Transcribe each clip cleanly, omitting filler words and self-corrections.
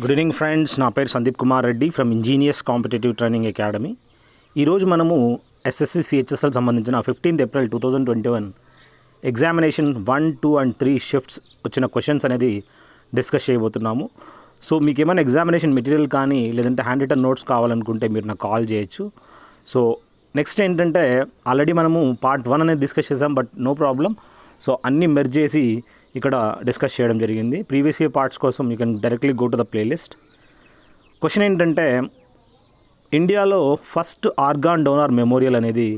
Good evening friends, నా పేరు Sandeep Kumar Reddy from engineers competitive training academy. ఈరోజు మనము ఎస్ఎస్సి సిహెచ్ఎస్ఎల్ సంబంధించిన 15th April 2021 examination 1, 2 and 3 shifts వచ్చిన క్వశ్చన్స్ అనేది డిస్కస్ చేయబోతున్నాము. సో మీకు ఏమైనా ఎగ్జామినేషన్ మెటీరియల్ కానీ లేదంటే హ్యాండ్ రిటన్ నోట్స్ కావాలనుకుంటే మీరు నాకు కాల్ చేయొచ్చు. సో నెక్స్ట్ ఏంటంటే ఆల్రెడీ మనము పార్ట్ 1 అనేది డిస్కస్ చేసాం, బట్ నో ప్రాబ్లం. సో అన్నీ మెర్జ్ చేసి ఇక్కడ డిస్కస్ చేయడం జరిగింది. ప్రీవియస్ ఇయర్ పార్ట్స్ కోసం you can directly go to the playlist. Question ఏంటంటే, ఇండియాలో ఫస్ట్ ఆర్గాన్ డోనార్ మెమోరియల్ అనేది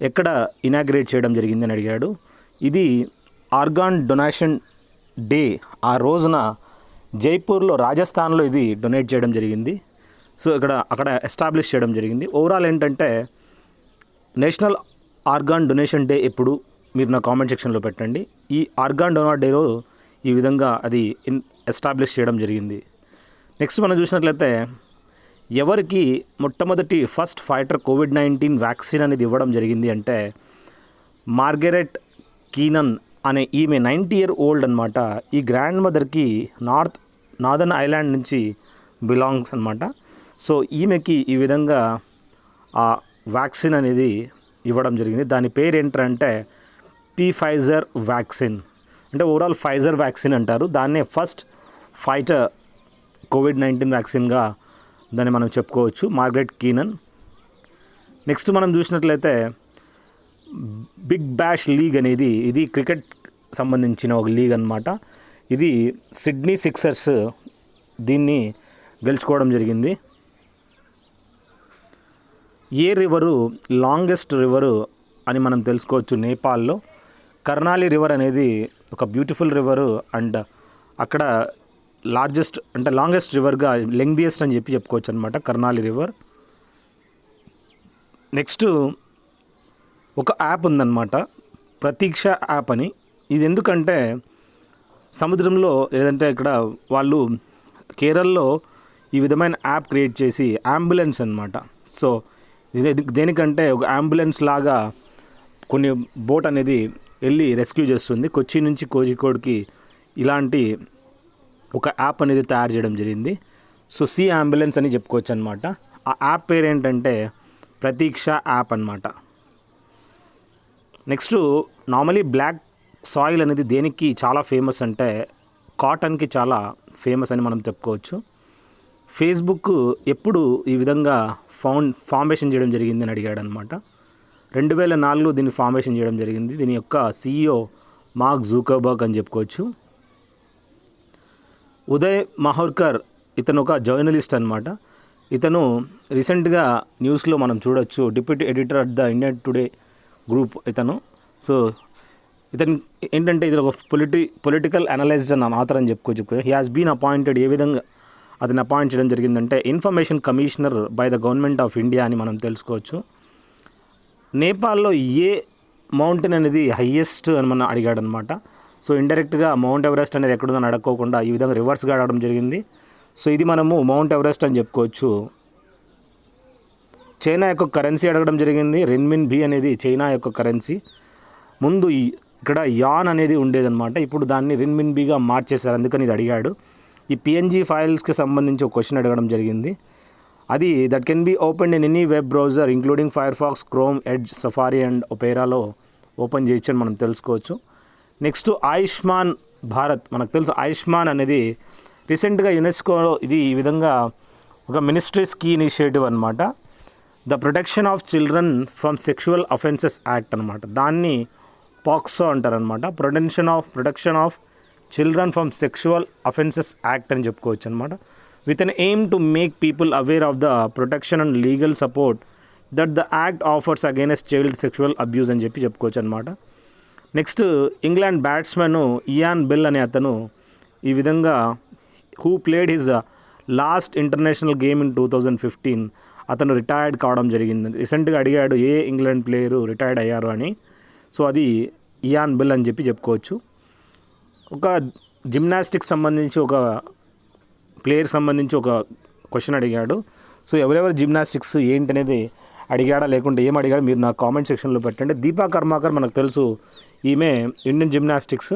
ఎక్కడ ఇనాగ్రేట్ చేయడం జరిగింది అని అడిగాడు. ఇది ఆర్గాన్ డొనేషన్ డే ఆ రోజున జైపూర్లో, రాజస్థాన్లో ఇది డొనేట్ చేయడం జరిగింది. సో అక్కడ ఎస్టాబ్లిష్ చేయడం జరిగింది. ఓవరాల్ ఏంటంటే, నేషనల్ ఆర్గాన్ డొనేషన్ డే ఎప్పుడు మీరు నా కామెంట్ సెక్షన్లో పెట్టండి. ఈ ఆర్గాన్ డోనార్ డేలో ఈ విధంగా అది ఎస్టాబ్లిష్ చేయడం జరిగింది. నెక్స్ట్ మనం చూసినట్లయితే, ఎవరికి మొట్టమొదటి ఫస్ట్ ఫైటర్ కోవిడ్-19 వ్యాక్సిన్ అనేది ఇవ్వడం జరిగింది అంటే, మార్గరెట్ కీనన్ అనే ఈమె 90-year-old అనమాట. ఈ గ్రాండ్ మదర్కి నార్దర్న్ ఐలాండ్ నుంచి బిలాంగ్స్ అనమాట. సో ఈమెకి ఈ విధంగా ఆ వ్యాక్సిన్ అనేది ఇవ్వడం జరిగింది. దాని పేరు ఏంటంటే ఫైజర్ వ్యాక్సిన్, అంటే ఓవరాల్ ఫైజర్ వ్యాక్సిన్ అంటారు. దాన్నే ఫస్ట్ ఫైటర్ కోవిడ్-19 వ్యాక్సిన్గా దాన్ని మనం చెప్పుకోవచ్చు, మార్గరెట్ కీనన్. నెక్స్ట్ మనం చూసినట్లయితే, బిగ్ బ్యాష్ లీగ్ అనేది ఇది క్రికెట్ సంబంధించిన ఒక లీగ్ అనమాట. ఇది సిడ్నీ సిక్సర్స్ దీన్ని గెలుచుకోవడం జరిగింది. ఏ రివరు లాంగెస్ట్ రివరు అని మనం తెలుసుకోవచ్చు నేపాల్లో. కర్నాలి రివర్ అనేది ఒక బ్యూటిఫుల్ రివరు అండ్ అక్కడ లాంగెస్ట్ రివర్గా లెంగ్దియెస్ట్ అని చెప్పుకోవచ్చు అనమాట కర్నాలి రివర్. నెక్స్ట్ ఒక యాప్ ఉందన్నమాట, ప్రతీక్ష యాప్ అని. ఇది ఎందుకంటే సముద్రంలో లేదంటే ఇక్కడ వాళ్ళు కేరళలో ఈ విధమైన యాప్ క్రియేట్ చేసి అంబులెన్స్ అనమాట. సో ఇది దేనికంటే ఒక అంబులెన్స్ లాగా కొన్ని బోట్ అనేది వెళ్ళి రెస్క్యూ చేస్తుంది. కొచ్చి నుంచి కోజికోడ్కి ఇలాంటి ఒక యాప్ అనేది తయారు చేయడం జరిగింది. సో సీ అంబులెన్స్ అని చెప్పుకోవచ్చు అనమాట. ఆ యాప్ పేరు ఏంటంటే ప్రతీక్ష యాప్ అనమాట. నెక్స్ట్ నార్మలీ బ్లాక్ సాయిల్ అనేది దేనికి చాలా ఫేమస్ అంటే కాటన్కి చాలా ఫేమస్ అని మనం చెప్పుకోవచ్చు. ఫేస్బుక్ ఎప్పుడు ఈ విధంగా ఫార్మేషన్ చేయడం జరిగింది అని అడిగాడు అనమాట. 2004 దీన్ని ఫార్మేషన్ చేయడం జరిగింది. దీని యొక్క CEO మార్క్ జూకర్బర్గ్ అని చెప్పుకోవచ్చు. ఉదయ్ మహోర్కర్ ఇతను ఒక జర్నలిస్ట్ అనమాట. ఇతను రీసెంట్గా న్యూస్లో మనం చూడొచ్చు, deputy editor at the Indian today group ఇతను. సో ఇతను ఏంటంటే ఇది ఒక పొలిటికల్ అనలైజర్ అని ఆథర్ అని చెప్పుకోవచ్చు. He has been appointed. ఏ విధంగా అతను అపాయింట్ చేయడం జరిగిందంటే information commissioner by the government of India అని మనం తెలుసుకోవచ్చు. నేపాల్లో ఏ మౌంటైన్ అనేది హయ్యెస్ట్ అని మనం అడిగాడు అనమాట. సో ఇండైరెక్ట్గా మౌంట్ ఎవరెస్ట్ అనేది ఎక్కడుందని అడగకోకుండా ఈ విధంగా రివర్స్గా అడగడం జరిగింది. సో ఇది మనము మౌంట్ ఎవరెస్ట్ అని చెప్పుకోవచ్చు. చైనా యొక్క కరెన్సీ అడగడం జరిగింది. రెన్మిన్బీ అనేది చైనా యొక్క కరెన్సీ. ముందు ఇక్కడ యాన్ అనేది ఉండేదన్నమాట, ఇప్పుడు దాన్ని రెన్మిన్బీగా మార్చేశారు, అందుకని ఇది అడిగాడు. ఈ PNG ఫైల్స్కి సంబంధించి ఒక క్వశ్చన్ అడగడం జరిగింది. అది that can be open in any web browser including Firefox, Chrome, Edge, Safari and ఒపేరాలో ఓపెన్ చేయొచ్చు అని మనం తెలుసుకోవచ్చు. నెక్స్ట్ ఆయుష్మాన్ భారత్. మనకు తెలుసు ఆయుష్మాన్ అనేది రీసెంట్గా యునెస్కో ఇది ఈ విధంగా ఒక మినిస్ట్రీస్ కీ ఇనిషియేటివ్ అనమాట. The protection of children from sexual offences act అనమాట. దాన్ని పాక్సో అంటారనమాట. Protection of children from sexual offences act అని చెప్పుకోవచ్చు అనమాట. with an aim to make people aware of the protection and legal support that the act offers against child sexual abuse అని చెప్పుకోవచ్చు అనమాట. Next England batsmen Ian Bell అనే అతను ఈ విధంగా who played his last international game in 2015 అతను retired కావడం జరిగింది. రీసెంట్గా అడిగాడు ఏ ఇంగ్లాండ్ ప్లేయరు రిటైర్డ్ అయ్యారు అని. సో అది ఇయాన్ బెల్ అని చెప్పుకోవచ్చు. ఒక జిమ్నాస్టిక్స్ సంబంధించి ఒక ప్లేయర్కి సంబంధించి ఒక క్వశ్చన్ అడిగాడు. సో ఎవరెవరు జిమ్నాస్టిక్స్ ఏంటనేది అడిగాడా లేకుంటే ఏం అడిగాడు మీరు నా కామెంట్ సెక్షన్లో పెట్టండి. దీపా కర్మాకర్ మనకు తెలుసు, ఈమె Indian gymnastics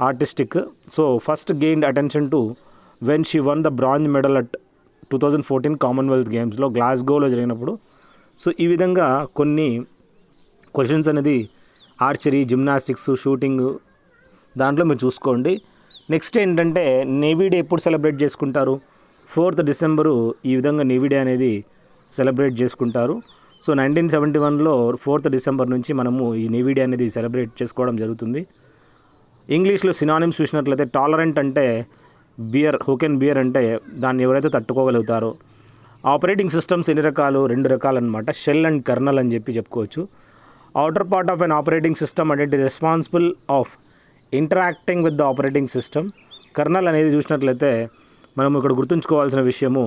artistic. So first gained attention to when she won the bronze medal at 2014 Commonwealth గేమ్స్లో గ్లాస్గోలో జరిగినప్పుడు. సో ఈ విధంగా కొన్ని క్వశ్చన్స్ అనేది ఆర్చరీ, జిమ్నాస్టిక్స్, షూటింగ్ దాంట్లో మీరు చూసుకోండి. నెక్స్ట్ ఏంటంటే నేవీ డే ఎప్పుడు సెలబ్రేట్ చేసుకుంటారు? 4th డిసెంబరు ఈ విధంగా నేవీ డే అనేది సెలబ్రేట్ చేసుకుంటారు. సో 1971లో 4th డిసెంబర్ నుంచి మనము ఈ నేవీ డే అనేది సెలబ్రేట్ చేసుకోవడం జరుగుతుంది. ఇంగ్లీష్లో సినానిమ్స్ చూసినట్లయితే టాలరెంట్ అంటే బియర్, హూ కెన్ బియర్ అంటే దాన్ని ఎవరైతే తట్టుకోగలుగుతారో. ఆపరేటింగ్ సిస్టమ్స్ ఎన్ని రకాలు? 2 రకాలు అనమాట, షెల్ అండ్ కర్నల్ అని చెప్పుకోవచ్చు. Outer part of an operating system అంటే it responsible of interacting with the operating system. Kernel అనేది చూసినట్లయితే మనం ఇక్కడ గుర్తుంచుకోవాల్సిన విషయము,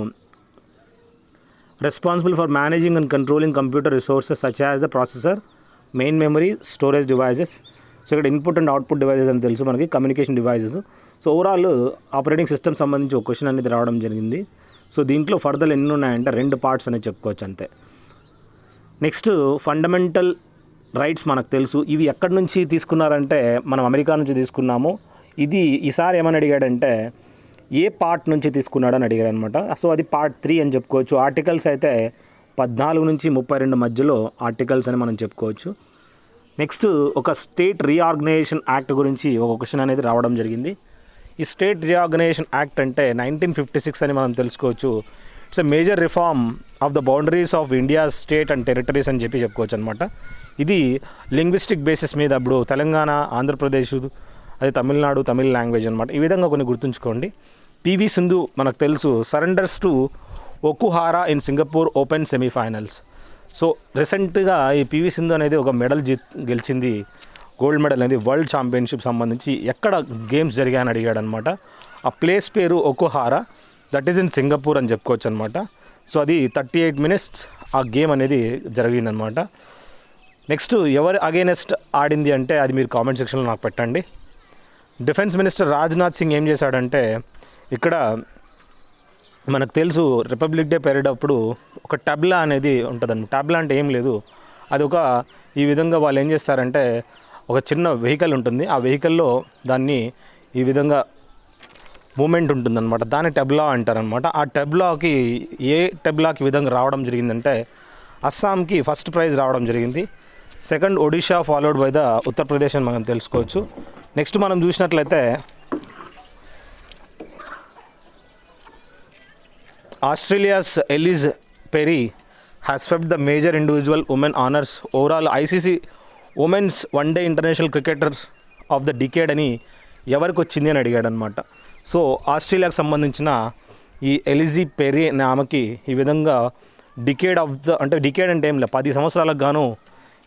responsible for managing and controlling computer resources such as the processor, main memory, storage devices. So ఇక్కడ input and output devices అని తెలుసు మనకి, communication devices. So overall operating system సంబంధించి ఒక క్వశ్చన్ అనేది రావడం జరిగింది. సో దీంట్లో ఫర్దర్ ఎన్ని ఉన్నాయంటే 2 పార్ట్స్ అనేది చెప్పుకోవచ్చు అంతే. నెక్స్ట్ ఫండమెంటల్ రైట్స్ మనకు తెలుసు. ఇవి ఎక్కడి నుంచి తీసుకున్నారంటే మనం అమెరికా నుంచి తీసుకున్నాము. ఇది ఈసారి ఏమని అడిగాడంటే ఏ పార్ట్ నుంచి తీసుకున్నాడని అడిగాడు అనమాట. సో అది పార్ట్ 3 అని చెప్పుకోవచ్చు. ఆర్టికల్స్ అయితే 14 నుంచి 32 మధ్యలో ఆర్టికల్స్ అని మనం చెప్పుకోవచ్చు. నెక్స్ట్ ఒక స్టేట్ రీఆర్గనైజేషన్ యాక్ట్ గురించి ఒక క్వశ్చన్ అనేది రావడం జరిగింది. ఈ స్టేట్ రీఆర్గనైజేషన్ యాక్ట్ అంటే 1956 అని మనం తెలుసుకోవచ్చు. It's a major reform of the boundaries of India state and territories అని చెప్పుకోవచ్చు అనమాట. ఇది లింగ్విస్టిక్ బేసిస్ మీద ఇప్పుడు తెలంగాణ, ఆంధ్రప్రదేశ్, అది తమిళనాడు, తమిళ్ లాంగ్వేజ్ అనమాట. ఈ విధంగా కొన్ని గుర్తుంచుకోండి. పివి సింధు మనకు తెలుసు, surrenders to ఒకుహారా in Singapore open semifinals. So రీసెంట్గా ఈ పివి సింధు అనేది ఒక మెడల్ గెలిచింది, గోల్డ్ మెడల్ అనేది వరల్డ్ ఛాంపియన్షిప్ సంబంధించి. ఎక్కడ గేమ్స్ జరిగాయని అడిగాడు అనమాట. ఆ ప్లేస్ పేరు ఒకుహారా, దట్ ఈజ్ ఇన్ సింగపూర్ అని చెప్పుకోవచ్చు అనమాట. సో అది 38 minutes ఆ గేమ్ అనేది జరిగిందనమాట. నెక్స్ట్ ఎవరు అగైనెస్ట్ ఆడింది అంటే అది మీరు కామెంట్ సెక్షన్లో నాకు పెట్టండి. డిఫెన్స్ మినిస్టర్ రాజ్నాథ్ సింగ్ ఏం చేశాడంటే, ఇక్కడ మనకు తెలుసు రిపబ్లిక్ డే పీరియడ్ అప్పుడు ఒక టబ్లా అనేది ఉంటుందండి. టబ్లా అంటే ఏం లేదు, అది ఒక ఈ విధంగా వాళ్ళు ఏం చేస్తారంటే ఒక చిన్న వెహికల్ ఉంటుంది, ఆ వెహికల్లో దాన్ని ఈ విధంగా మూమెంట్ ఉంటుందన్నమాట, దాన్ని టెబ్లా అంటారనమాట. ఆ టెబ్లాకి ఏ టెబ్లాకి ఈ విధంగా రావడం జరిగిందంటే అస్సాంకి ఫస్ట్ ప్రైజ్ రావడం జరిగింది. Second Odisha, followed by the Uttar Pradesh అని మనం తెలుసుకోవచ్చు. నెక్స్ట్ మనం చూసినట్లయితే Australia's ఎలిజ్ peri has swept the major individual women honours overall ICC women's one day international cricketer of the decade అని ఎవరికి వచ్చింది అని అడిగాడు అనమాట. సో ఆస్ట్రేలియాకు సంబంధించిన ఈ ఎలిజీ పెరీ అనే ఆమెకి ఈ విధంగా డికేడ్ ఆఫ్ ద అంటే డికేడ్ అంటే ఏం లేదు, 10 సంవత్సరాలకు గాను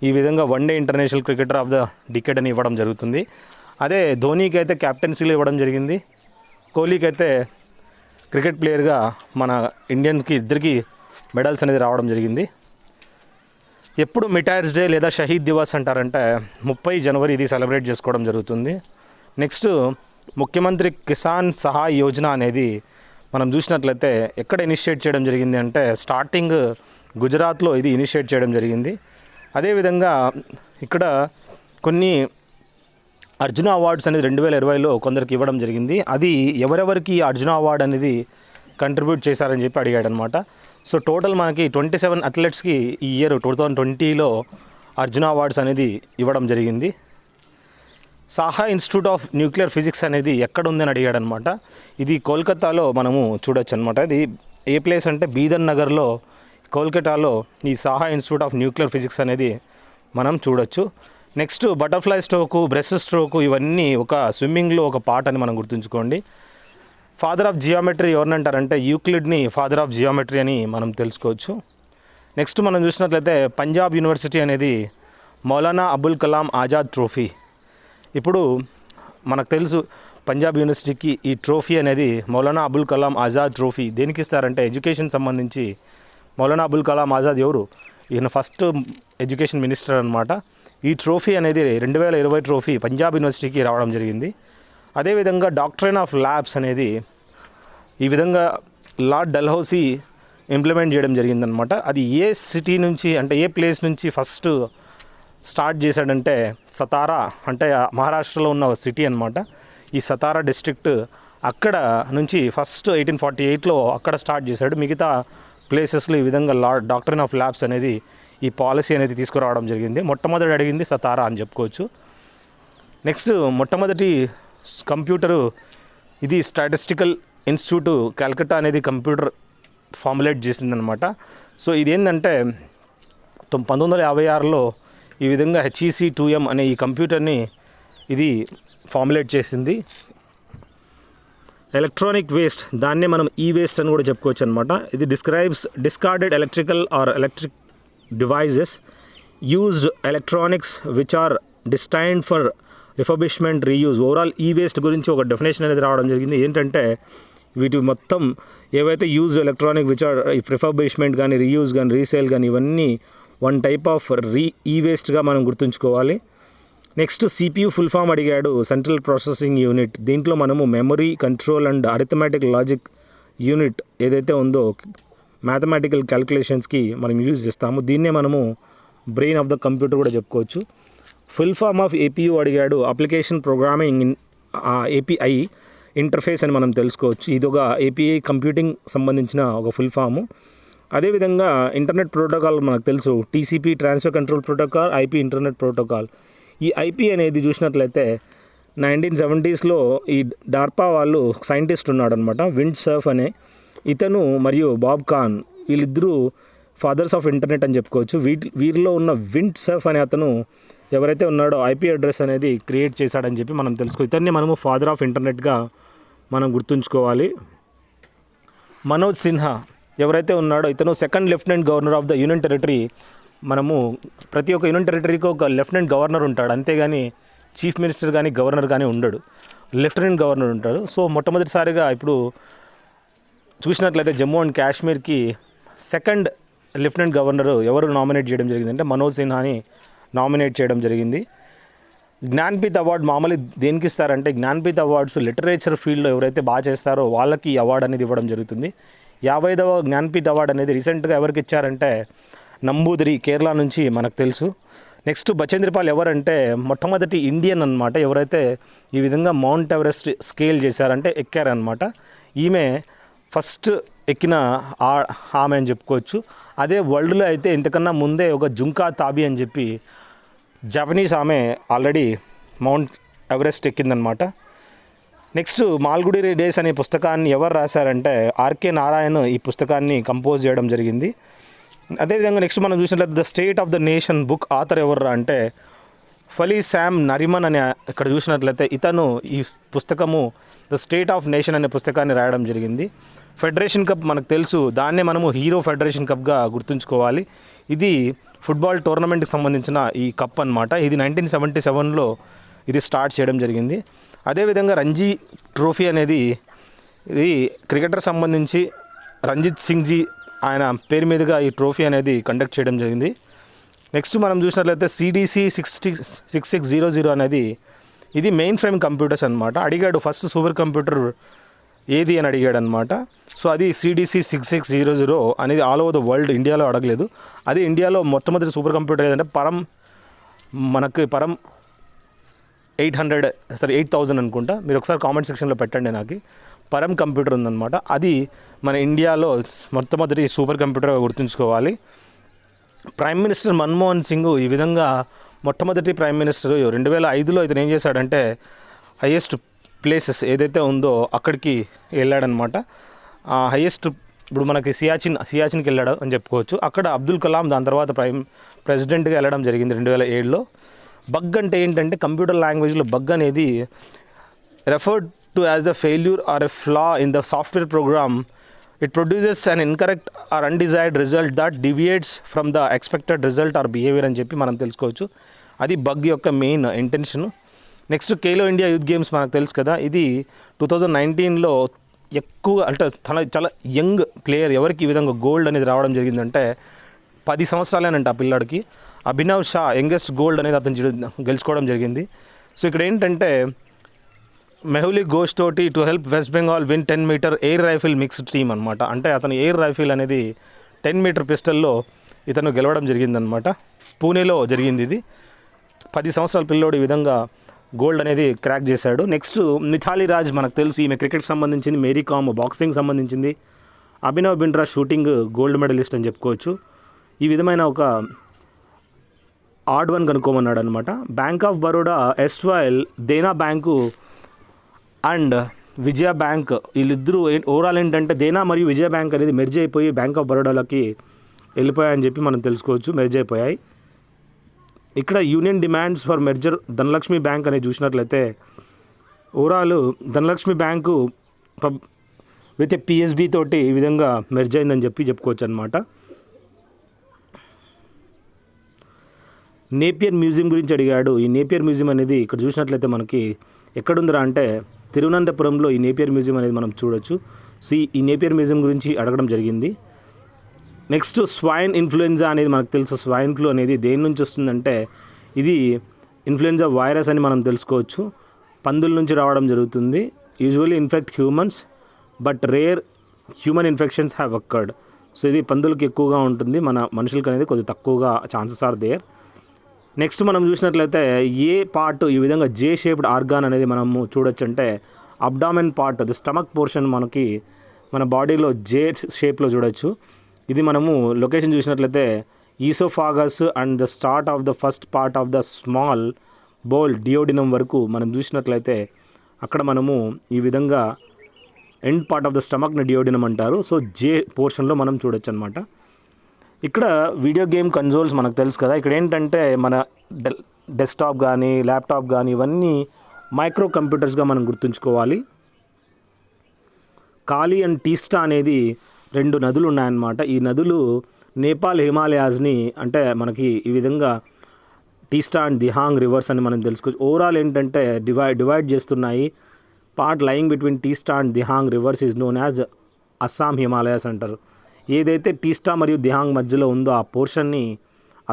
ఈ విధంగా one day international cricketer of the decade అని ఇవ్వడం జరుగుతుంది. అదే ధోనీకి అయితే క్యాప్టెన్సీలో ఇవ్వడం జరిగింది, కోహ్లీకి అయితే క్రికెట్ ప్లేయర్గా మన ఇండియన్స్కి ఇద్దరికి మెడల్స్ అనేది రావడం జరిగింది. ఎప్పుడు మిటైర్స్ డే లేదా షహీద్ దివస్ అంటారంటే 30 జనవరి ఇది సెలబ్రేట్ చేసుకోవడం జరుగుతుంది. నెక్స్ట్ ముఖ్యమంత్రి కిసాన్ సహాయ్ యోజన అనేది మనం చూసినట్లయితే ఎక్కడ ఇనిషియేట్ చేయడం జరిగింది అంటే స్టార్టింగ్ గుజరాత్లో ఇది ఇనిషియేట్ చేయడం జరిగింది. అదేవిధంగా ఇక్కడ కొన్ని అర్జున అవార్డ్స్ అనేది 2020లో కొందరికి ఇవ్వడం జరిగింది. అది ఎవరెవరికి అర్జున అవార్డ్ అనేది కంట్రిబ్యూట్ చేశారని చెప్పి అడిగాడు అనమాట. సో టోటల్ మనకి 27 అథ్లెట్స్కి ఈ ఇయర్ 2020లో అర్జున అవార్డ్స్ అనేది ఇవ్వడం జరిగింది. Saha institute of nuclear physics అనేది ఎక్కడ ఉందని అడిగాడు అనమాట. ఇది కోల్కతాలో మనము చూడొచ్చు అనమాట. ఇది ఏ ప్లేస్ అంటే బీదర్ నగర్లో, కోల్కతాలో ఈ Saha institute of nuclear physics అనేది మనం చూడొచ్చు. Next butterfly stroke, breast stroke ఇవన్నీ ఒక స్విమ్మింగ్లో ఒక పార్ట్ అని మనం గుర్తుంచుకోండి. ఫాదర్ ఆఫ్ జియోమెట్రీ ఎవరినంటారంటే యూక్లిడ్ని ఫాదర్ ఆఫ్ జియోమెట్రీ అని మనం తెలుసుకోవచ్చు. నెక్స్ట్ మనం చూసినట్లయితే పంజాబ్ యూనివర్సిటీ అనేది మౌలానా అబుల్ కలాం ఆజాద్ ట్రోఫీ. ఇప్పుడు మనకు తెలుసు పంజాబ్ యూనివర్సిటీకి ఈ ట్రోఫీ అనేది మౌలానా అబుల్ కలాం ఆజాద్ ట్రోఫీ దేనికి ఇస్తారంటే ఎడ్యుకేషన్ సంబంధించి. మౌలానా అబుల్ కలాం ఆజాద్ ఎవరు? ఈయన ఫస్ట్ ఎడ్యుకేషన్ మినిస్టర్ అనమాట. ఈ ట్రోఫీ అనేది 2020 ట్రోఫీ పంజాబ్ యూనివర్సిటీకి రావడం జరిగింది. అదేవిధంగా డాక్ట్రైన్ ఆఫ్ ల్యాబ్స్ అనేది ఈ విధంగా లార్డ్ డల్హౌసీ ఇంప్లిమెంట్ చేయడం జరిగిందనమాట. అది ఏ సిటీ నుంచి అంటే ఏ ప్లేస్ నుంచి ఫస్ట్ స్టార్ట్ చేశాడంటే సతారా, అంటే మహారాష్ట్రలో ఉన్న సిటీ అనమాట. ఈ సతారా డిస్ట్రిక్ట్ అక్కడ నుంచి ఫస్ట్ 1848లో అక్కడ స్టార్ట్ చేశాడు. మిగతా ప్లేసెస్లో ఈ విధంగా డాక్ట్రిన్ ఆఫ్ ల్యాబ్స్ అనేది ఈ పాలసీ అనేది తీసుకురావడం జరిగింది. మొట్టమొదటి అడిగింది సతారా అని చెప్పుకోవచ్చు. నెక్స్ట్ మొట్టమొదటి కంప్యూటరు ఇది స్టాటిస్టికల్ ఇన్స్టిట్యూట్ కలకత్తా అనేది కంప్యూటర్ ఫార్ములేట్ చేసిందనమాట. సో ఇదేంటంటే 1956లో ఈ విధంగా HEC2M అనే ఈ కంప్యూటర్ని ఇది ఫార్ములేట్ చేసింది. ఎలక్ట్రానిక్ వేస్ట్ దాన్నే మనం ఈ వేస్ట్ అని కూడా చెప్పుకోవచ్చు అనమాట. ఇది describes discarded electrical or electric devices used electronics which are destined for refurbishment reuse. Overall e waste గురించి ఒక డెఫినేషన్ అనేది రావడం జరిగింది. ఏంటంటే వీటి మొత్తం ఏవైతే యూజ్డ్ ఎలక్ట్రానిక్ విచ్ ఆర్ రిఫర్బిష్మెంట్ కానీ రీయూజ్ కానీ రీసేల్ కానీ ఇవన్నీ వన్ టైప్ ఆఫ్ ఈ వేస్ట్గా మనం గుర్తుంచుకోవాలి. నెక్స్ట్ CPU ఫుల్ ఫామ్ అడిగాడు, సెంట్రల్ ప్రాసెసింగ్ యూనిట్. దీంట్లో మనము memory control and arithmetic logic unit ఏదైతే ఉందో మ్యాథమెటికల్ క్యాలిక్యులేషన్స్కి మనం యూజ్ చేస్తాము. దీన్నే మనము బ్రెయిన్ ఆఫ్ ద కంప్యూటర్ కూడా చెప్పుకోవచ్చు. ఫుల్ ఫామ్ ఆఫ్ APU అడిగాడు, అప్లికేషన్ ప్రోగ్రామింగ్ API ఇంటర్ఫేస్ అని మనం తెలుసుకోవచ్చు. ఇది ఒక API కంప్యూటింగ్ సంబంధించిన ఒక ఫుల్ ఫాము. అదేవిధంగా ఇంటర్నెట్ ప్రోటోకాల్ మనకు తెలుసు, TCP transfer control protocol, IP internet protocol. ఈ IP అనేది చూసినట్లయితే 1970sలో ఈ డార్పా వాళ్ళు సైంటిస్ట్ ఉన్నాడు అనమాట, విండ్ సర్ఫ్ అనే ఇతను మరియు బాబ్ కాన్, వీళ్ళిద్దరూ ఫాదర్స్ ఆఫ్ ఇంటర్నెట్ అని చెప్పుకోవచ్చు. వీరిలో ఉన్న విండ్ సర్ఫ్ అనే అతను ఎవరైతే ఉన్నాడో IP అడ్రస్ అనేది క్రియేట్ చేశాడని చెప్పి మనం తెలుసుకో. ఇతన్ని మనము ఫాదర్ ఆఫ్ ఇంటర్నెట్గా మనం గుర్తుంచుకోవాలి. మనోజ్ సిన్హా ఎవరైతే ఉన్నాడో ఇతను second lieutenant governor of the union territory. మనము ప్రతి ఒక్క యూనియన్ టెరిటరీకి ఒక లెఫ్టినెంట్ గవర్నర్ ఉంటాడు, అంతేగాని చీఫ్ మినిస్టర్ కానీ గవర్నర్ కానీ ఉండడు, లెఫ్టినెంట్ గవర్నర్ ఉంటాడు. సో మొట్టమొదటిసారిగా ఇప్పుడు చూసినట్లయితే జమ్మూ అండ్ కాశ్మీర్కి సెకండ్ లెఫ్టినెంట్ గవర్నర్ ఎవరు నామినేట్ చేయడం జరిగిందంటే మనోజ్ సిన్హాని నామినేట్ చేయడం జరిగింది. జ్ఞాన్పీఠ్ అవార్డు మామూలు దేనికి ఇస్తారంటే జ్ఞాన్పీఠ్ అవార్డ్స్ లిటరేచర్ ఫీల్డ్లో ఎవరైతే బాగా చేస్తారో వాళ్ళకి ఈ అవార్డు అనేది ఇవ్వడం జరుగుతుంది. 55వ జ్ఞాన్పీఠ్ అవార్డు అనేది రీసెంట్గా ఎవరికి ఇచ్చారంటే నంబూదిరి, కేరళ నుంచి మనకు తెలుసు. నెక్స్ట్ బచేంద్రపాల్ ఎవరంటే మొట్టమొదటి ఇండియన్ అనమాట ఎవరైతే ఈ విధంగా మౌంట్ ఎవరెస్ట్ స్కేల్ చేశారంటే ఎక్కారనమాట. ఈమె ఫస్ట్ ఎక్కిన ఆమె అని చెప్పుకోవచ్చు. అదే వరల్డ్లో అయితే ఇంతకన్నా ముందే ఒక జుంకా తాబి అని చెప్పి జపనీస్ ఆమె ఆల్రెడీ మౌంట్ ఎవరెస్ట్ ఎక్కిందనమాట. నెక్స్ట్ మాల్గుడి డేస్ అనే పుస్తకాన్ని ఎవరు రాశారంటే R.K. నారాయణ్ ఈ పుస్తకాన్ని కంపోజ్ చేయడం జరిగింది. అదేవిధంగా నెక్స్ట్ మనం చూసినట్లయితే the State of the Nation book author ఎవర్రా అంటే ఫలీ శామ్ నరిమన్ అనే ఇక్కడ చూసినట్లయితే ఇతను ఈ పుస్తకము ద స్టేట్ ఆఫ్ నేషన్ అనే పుస్తకాన్ని రాయడం జరిగింది. ఫెడరేషన్ కప్ మనకు తెలుసు, దాన్నే మనము హీరో ఫెడరేషన్ కప్గా గుర్తుంచుకోవాలి. ఇది ఫుట్బాల్ టోర్నమెంట్కి సంబంధించిన ఈ కప్ అనమాట. ఇది 1977లో ఇది స్టార్ట్ చేయడం జరిగింది. అదేవిధంగా రంజీ ట్రోఫీ అనేది ఇది క్రికెటర్ సంబంధించి రంజిత్ సింగ్ జీ ఆయన పేరు మీదుగా ఈ ట్రోఫీ అనేది కండక్ట్ చేయడం జరిగింది. నెక్స్ట్ మనం చూసినట్లయితే CDC 6600 అనేది ఇది మెయిన్ ఫ్రేమ్ కంప్యూటర్స్ అనమాట. అడిగాడు ఫస్ట్ సూపర్ కంప్యూటర్ ఏది అని అడిగాడు అనమాట. సో అది CDC 6600 అనేది ఆల్ ఓవర్ ద వరల్డ్, ఇండియాలో అడగలేదు. అది ఇండియాలో మొట్టమొదటి సూపర్ కంప్యూటర్ ఏదంటే పరం 8000 అనుకుంటా, మీరు ఒకసారి కామెంట్ సెక్షన్లో పెట్టండి. నాకు పరం కంప్యూటర్ ఉందన్నమాట. అది మన ఇండియాలో మొట్టమొదటి సూపర్ కంప్యూటర్గా గుర్తుంచుకోవాలి. ప్రైమ్ మినిస్టర్ మన్మోహన్ సింగ్ ఈ విధంగా మొట్టమొదటి ప్రైమ్ మినిస్టర్ 2005లో ఇతను ఏం చేశాడంటే హైయెస్ట్ ప్లేసెస్ ఏదైతే ఉందో అక్కడికి వెళ్ళాడనమాట. హైయెస్ట్ ఇప్పుడు మనకి సియాచిన్కి వెళ్ళాడు అని చెప్పుకోవచ్చు. అక్కడ అబ్దుల్ కలాం దాని తర్వాత ప్రెసిడెంట్గా వెళ్ళడం జరిగింది 2007లో. బగ్ అంటే ఏంటంటే కంప్యూటర్ లాంగ్వేజ్లో బగ్ అనేది referred to as the failure or a flaw in the software program. It produces an incorrect or undesired result that deviates from the expected result or behaviour అని చెప్పి మనం తెలుసుకోవచ్చు. అది బగ్ యొక్క main intention. Next Khelo India youth games మనకు తెలుసు కదా, ఇది 2019లో ఎక్కువ అంటే చాలా యంగ్ ప్లేయర్ ఎవరికి ఈ విధంగా గోల్డ్ అనేది రావడం జరిగిందంటే 10 సంవత్సరాలేనంట ఆ పిల్లాడికి. అభినవ్ షా యంగెస్ట్ గోల్డ్ అనేది అతను గెలుచుకోవడం జరిగింది. సో ఇక్కడ ఏంటంటే మెహులీ ఘోష్ తోటి to help West Bengal win 10 metre air rifle mixed team అనమాట. అంటే అతను ఎయిర్ రైఫిల్ అనేది 10 మీటర్ పిస్టల్లో ఇతను గెలవడం జరిగిందనమాట. పూణేలో జరిగింది ఇది. 10 సంవత్సరాల పిల్లోడు ఈ విధంగా గోల్డ్ అనేది క్రాక్ చేశాడు. నెక్స్ట్ మిథాలీ రాజ్ మనకు తెలుసు, ఈమె క్రికెట్కి సంబంధించింది, మేరీ కామ్ బాక్సింగ్ సంబంధించింది, Abhinav Bindra shooting gold medallist అని చెప్పుకోవచ్చు. ఈ విధమైన ఒక ఆడ్ వన్ కనుక్కోమన్నాడు అనమాట. Bank of Baroda erstwhile Dena bank and Vijaya bank, వీళ్ళిద్దరూ ఓవరాల్ ఏంటంటే దేనా మరియు విజయ బ్యాంక్ అనేది మెర్జ్ అయిపోయి బ్యాంక్ ఆఫ్ బరోడాలోకి వెళ్ళిపోయాయని చెప్పి మనం తెలుసుకోవచ్చు. మెర్జ్ అయిపోయాయి. ఇక్కడ union demands for merger Dhanlaxmi bank అనేది చూసినట్లయితే overall Dhanlaxmi bank with PSB తోటి ఈ విధంగా మెర్జ్ అయిందని చెప్పుకోవచ్చు అనమాట. నేపియర్ మ్యూజియం గురించి అడిగాడు. ఈ నేపియర్ మ్యూజియం అనేది ఇక్కడ చూసినట్లయితే మనకి ఎక్కడుందిరా అంటే తిరువనంతపురంలో ఈ నేపియర్ మ్యూజియం అనేది మనం చూడొచ్చు. సో ఈ నేపియర్ మ్యూజియం గురించి అడగడం జరిగింది. నెక్స్ట్ స్వైన్ ఇన్ఫ్లుయెంజా అనేది మనకు తెలుసు. స్వైన్ ఫ్లూ అనేది దేని నుంచి వస్తుందంటే ఇది ఇన్ఫ్లుయెంజా వైరస్ అని మనం తెలుసుకోవచ్చు. పందుల నుంచి రావడం జరుగుతుంది. Usually infect humans but rare human infections have occurred. So ఇది పందులకి ఎక్కువగా ఉంటుంది, మన మనుషులకి అనేది కొద్దిగా తక్కువగా ఛాన్సెస్ ఆర్ దేర్. నెక్స్ట్ మనం చూసినట్లయితే ఏ పార్ట్ ఈ విధంగా జే షేప్డ్ ఆర్గాన్ అనేది మనము చూడొచ్చు అంటే అబ్డామెన్ పార్ట్, అది స్టమక్ పోర్షన్ మనకి మన బాడీలో జే షేప్లో చూడొచ్చు. ఇది మనము లొకేషన్ చూసినట్లయితే oesophagus and the start of the first part of the small bowel duodenum వరకు మనం చూసినట్లయితే అక్కడ మనము ఈ విధంగా ఎండ్ పార్ట్ ఆఫ్ ద స్టమక్ని డియోడినం అంటారు. సో జే పోర్షన్లో మనం చూడొచ్చు అనమాట. ఇక్కడ వీడియో గేమ్ కన్సోల్స్ మనకు తెలుసు కదా. ఇక్కడ ఏంటంటే మన డెస్క్టాప్ కానీ ల్యాప్టాప్ కానీ ఇవన్నీ మైక్రో కంప్యూటర్స్గా మనం గుర్తుంచుకోవాలి. కాళీ అండ్ టీస్టా అనేది 2 నదులు ఉన్నాయన్నమాట. ఈ నదులు నేపాల్ హిమాలయాస్ని అంటే మనకి ఈ విధంగా టీస్టా అండ్ దిహాంగ్ రివర్స్ అని మనం తెలుసుకోవచ్చు. ఓవరాల్ ఏంటంటే డివైడ్ చేస్తున్నాయి. Part lying between Teesta and Dihang rivers is known as Assam Himalayas అంటారు. ఏదైతే టీస్టా మరియు దిహాంగ్ మధ్యలో ఉందో ఆ పోర్షన్ని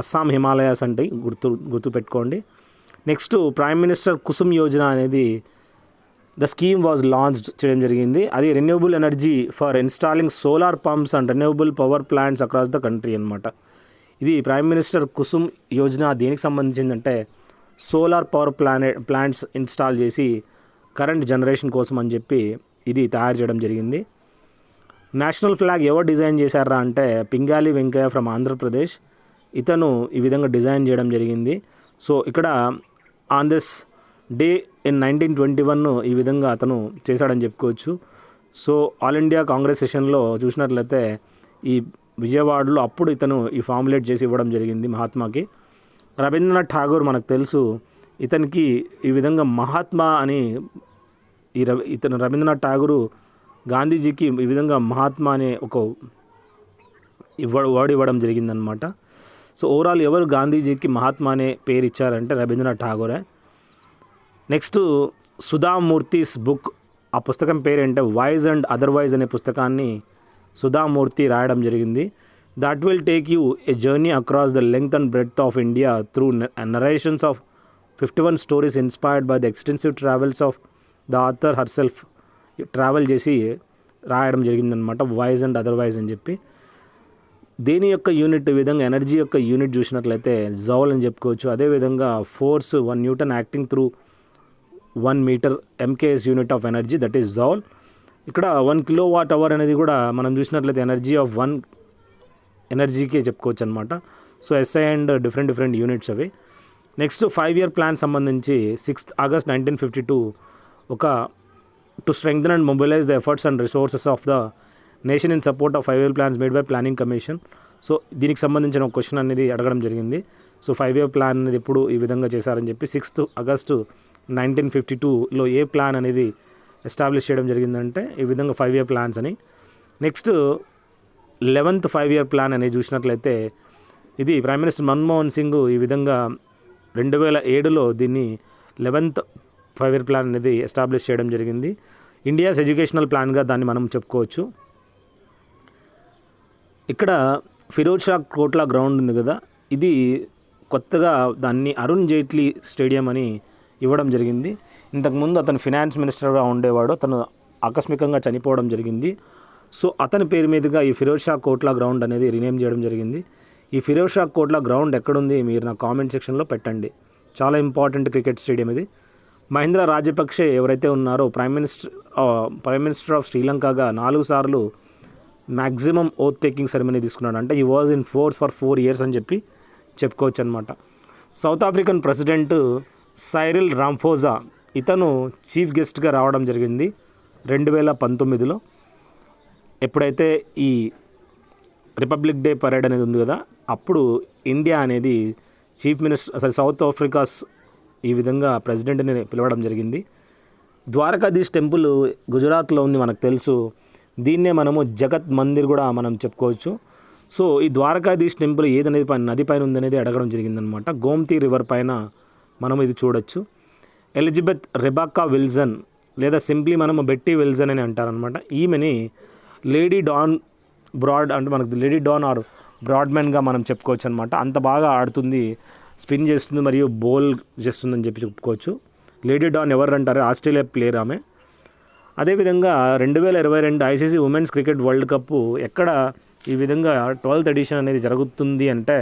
అస్సాం హిమాలయాస్ అంటే గుర్తుపెట్టుకోండి. Next prime minister Kusum Yojana అనేది ద స్కీమ్ వాజ్ లాంచ్డ్ చేయడం జరిగింది. అది renewable energy for installing solar pumps and renewable power plants across the country అనమాట. ఇది ప్రైమ్ మినిస్టర్ కుసుమ్ యోజన దేనికి సంబంధించిందంటే సోలార్ పవర్ ప్లాంట్స్ ఇన్స్టాల్ చేసి కరెంట్ జనరేషన్ కోసం అని చెప్పి ఇది తయారు చేయడం జరిగింది. నేషనల్ ఫ్లాగ్ ఎవరు డిజైన్ చేశారా అంటే పింగాలి వెంకయ్య ఫ్రమ్ ఆంధ్రప్రదేశ్. ఇతను ఈ విధంగా డిజైన్ చేయడం జరిగింది. సో ఇక్కడ ఆన్ దిస్ డే ఇన్ 1921 ఈ విధంగా అతను చేశాడని చెప్పుకోవచ్చు. సో ఆల్ ఇండియా కాంగ్రెస్ సెషన్లో చూసినట్లయితే ఈ విజయవాడలో అప్పుడు ఇతను ఈ ఫార్ములేట్ చేసి ఇవ్వడం జరిగింది మహాత్మాకి. రవీంద్రనాథ్ ఠాగూర్ మనకు తెలుసు, ఇతనికి ఈ విధంగా మహాత్మా అని ఇతను రవీంద్రనాథ్ ఠాగూరు గాంధీజీకి ఈ విధంగా మహాత్మా అనే ఒక వర్డ్ ఇవ్వడం జరిగిందనమాట. సో ఓవరాల్ ఎవరు గాంధీజీకి మహాత్మా అనే పేరు ఇచ్చారంటే రవీంద్రనాథ్ ఠాగూరే. నెక్స్ట్ సుధామూర్తిస్ బుక్, ఆ పుస్తకం పేరు ఏంటంటే వైజ్ అండ్ అదర్వైజ్ అనే పుస్తకాన్ని సుధామూర్తి రాయడం జరిగింది. That will take you a journey across the length and breadth of India through narrations of 51 stories inspired by the extensive travels of the author herself. Travel చేసి రాయడం జరిగిందనమాట వైజ్ అండ్ అదర్వైజ్ అని చెప్పి. దేని యొక్క యూనిట్ ఈ విధంగా energy యొక్క యూనిట్ చూసినట్లయితే జౌల్ అని చెప్పుకోవచ్చు. అదేవిధంగా force 1 newton acting through 1 metre MKS unit of energy, that is joule. ఇక్కడ 1 కిలోవాట్ అవర్ అనేది కూడా మనం చూసినట్లయితే ఎనర్జీ ఆఫ్ 1 ఎనర్జీకే చెప్పుకోవచ్చు అనమాట. So SI and different units అవి. నెక్స్ట్ 5-year ప్లాన్ సంబంధించి 6th August 1952 ఒక to strengthen and mobilise the efforts and resources of the nation in support of 5-year plans made by planning commission. So దీనికి సంబంధించిన ఒక question అనేది అడగడం జరిగింది. So 5-year plan అనేది ఎప్పుడు ఈ విధంగా చేశారని చెప్పి 6th August 1952లో ఏ ప్లాన్ అనేది ఎస్టాబ్లిష్ చేయడం జరిగిందంటే ఈ విధంగా 5-year ప్లాన్స్ అని. నెక్స్ట్ 11th 5-year ప్లాన్ అనేది చూసినట్లయితే ఇది ప్రైమ్ మినిస్టర్ మన్మోహన్ సింగ్ ఈ విధంగా 2007లో దీన్ని 11th 5-year ప్లాన్ అనేది ఎస్టాబ్లిష్ చేయడం జరిగింది. ఇండియాస్ ఎడ్యుకేషనల్ ప్లాన్గా దాన్ని మనం చెప్పుకోవచ్చు. ఇక్కడ ఫిరోజ్ షా కోట్లా గ్రౌండ్ ఉంది కదా, ఇది కొత్తగా దాన్ని అరుణ్ జైట్లీ స్టేడియం అని ఇవ్వడం జరిగింది. ఇంతకుముందు అతను ఫినాన్స్ మినిస్టర్గా ఉండేవాడు, అతను ఆకస్మికంగా చనిపోవడం జరిగింది. సో అతని పేరు మీదుగా ఈ ఫిరోజ్ షా కోట్లా గ్రౌండ్ అనేది రీనేమ్ చేయడం జరిగింది. ఈ ఫిరోజ్ షా కోట్లా గ్రౌండ్ ఎక్కడుంది మీరు నా కామెంట్ సెక్షన్లో పెట్టండి. చాలా ఇంపార్టెంట్ క్రికెట్ స్టేడియం ఇది. మహేంద్ర రాజపక్షే ఎవరైతే ఉన్నారో ప్రైమ్ మినిస్టర్ ఆఫ్ శ్రీలంకగా 4 సార్లు మ్యాక్సిమం ఓత్ టేకింగ్ సెరమనీ తీసుకున్నాడు. అంటే ఈ was in force for 4 years అని చెప్పుకోవచ్చు అనమాట. సౌత్ ఆఫ్రికన్ ప్రెసిడెంట్ సైరిల్ రాంఫోజా ఇతను చీఫ్ గెస్ట్గా రావడం జరిగింది 2019లో. ఎప్పుడైతే ఈ రిపబ్లిక్ డే పరేడ్ అనేది ఉంది కదా, అప్పుడు ఇండియా అనేది సౌత్ ఆఫ్రికాస్ ఈ విధంగా ప్రెసిడెంట్ని పిలవడం జరిగింది. ద్వారకాధీష్ టెంపుల్ గుజరాత్లో ఉంది, మనకు తెలుసు. దీన్నే మనము జగత్ మందిర్ కూడా మనం చెప్పుకోవచ్చు. సో ఈ ద్వారకాధీష్ టెంపుల్ ఏదనేది నది పైన ఉందనేది అడగడం జరిగిందనమాట. గోమ్తీ రివర్ పైన మనం ఇది చూడొచ్చు. ఎలిజబెత్ రెబాకా విల్సన్ లేదా సింప్లీ మనము బెట్టీ విల్సన్ అని అంటారనమాట. ఈమెని లేడీ డాన్ అంటే మనకు లేడీ డాన్ ఆర్ బ్రాడ్మెన్గా మనం చెప్పుకోవచ్చు అనమాట. అంత బాగా ఆడుతుంది, స్పిన్ చేస్తుంది మరియు బౌల్ చేస్తుందని చెప్పుకోవచ్చు. లేడీ డాన్ ఎవరు అంటారు, ఆస్ట్రేలియా ప్లేయర్ ఆమె. అదేవిధంగా 2022 ICC women's cricket world cup ఎక్కడ ఈ విధంగా 12th ఎడిషన్ అనేది జరుగుతుంది అంటే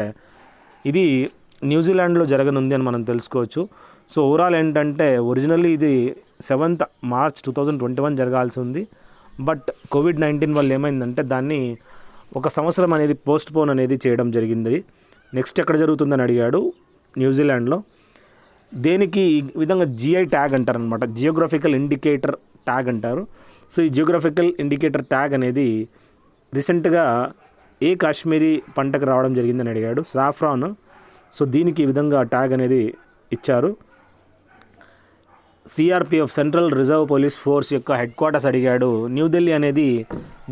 ఇది న్యూజిలాండ్లో జరగనుంది అని మనం తెలుసుకోవచ్చు. సో ఓవరాల్ ఏంటంటే ఒరిజినల్లీ ఇది 7th March 2021 జరగాల్సి ఉంది. బట్ COVID-19 వల్ల ఏమైందంటే దాన్ని 1 సంవత్సరం అనేది పోస్ట్పోన్ అనేది చేయడం జరిగింది. నెక్స్ట్ ఎక్కడ జరుగుతుందని అడిగాడు, న్యూజిలాండ్లో. దేనికి ఈ విధంగా GI ట్యాగ్ అంటారనమాట, జియోగ్రఫికల్ ఇండికేటర్ ట్యాగ్ అంటారు. సో ఈ జియోగ్రఫికల్ ఇండికేటర్ ట్యాగ్ అనేది రీసెంట్గా ఏ కాశ్మీరీ పంటకు రావడం జరిగిందని అడిగాడు, సాఫ్రాన్. సో దీనికి ఈ విధంగా ట్యాగ్ అనేది ఇచ్చారు. CRPF central reserve police force యొక్క హెడ్ క్వార్టర్స్ అడిగాడు. న్యూఢిల్లీ అనేది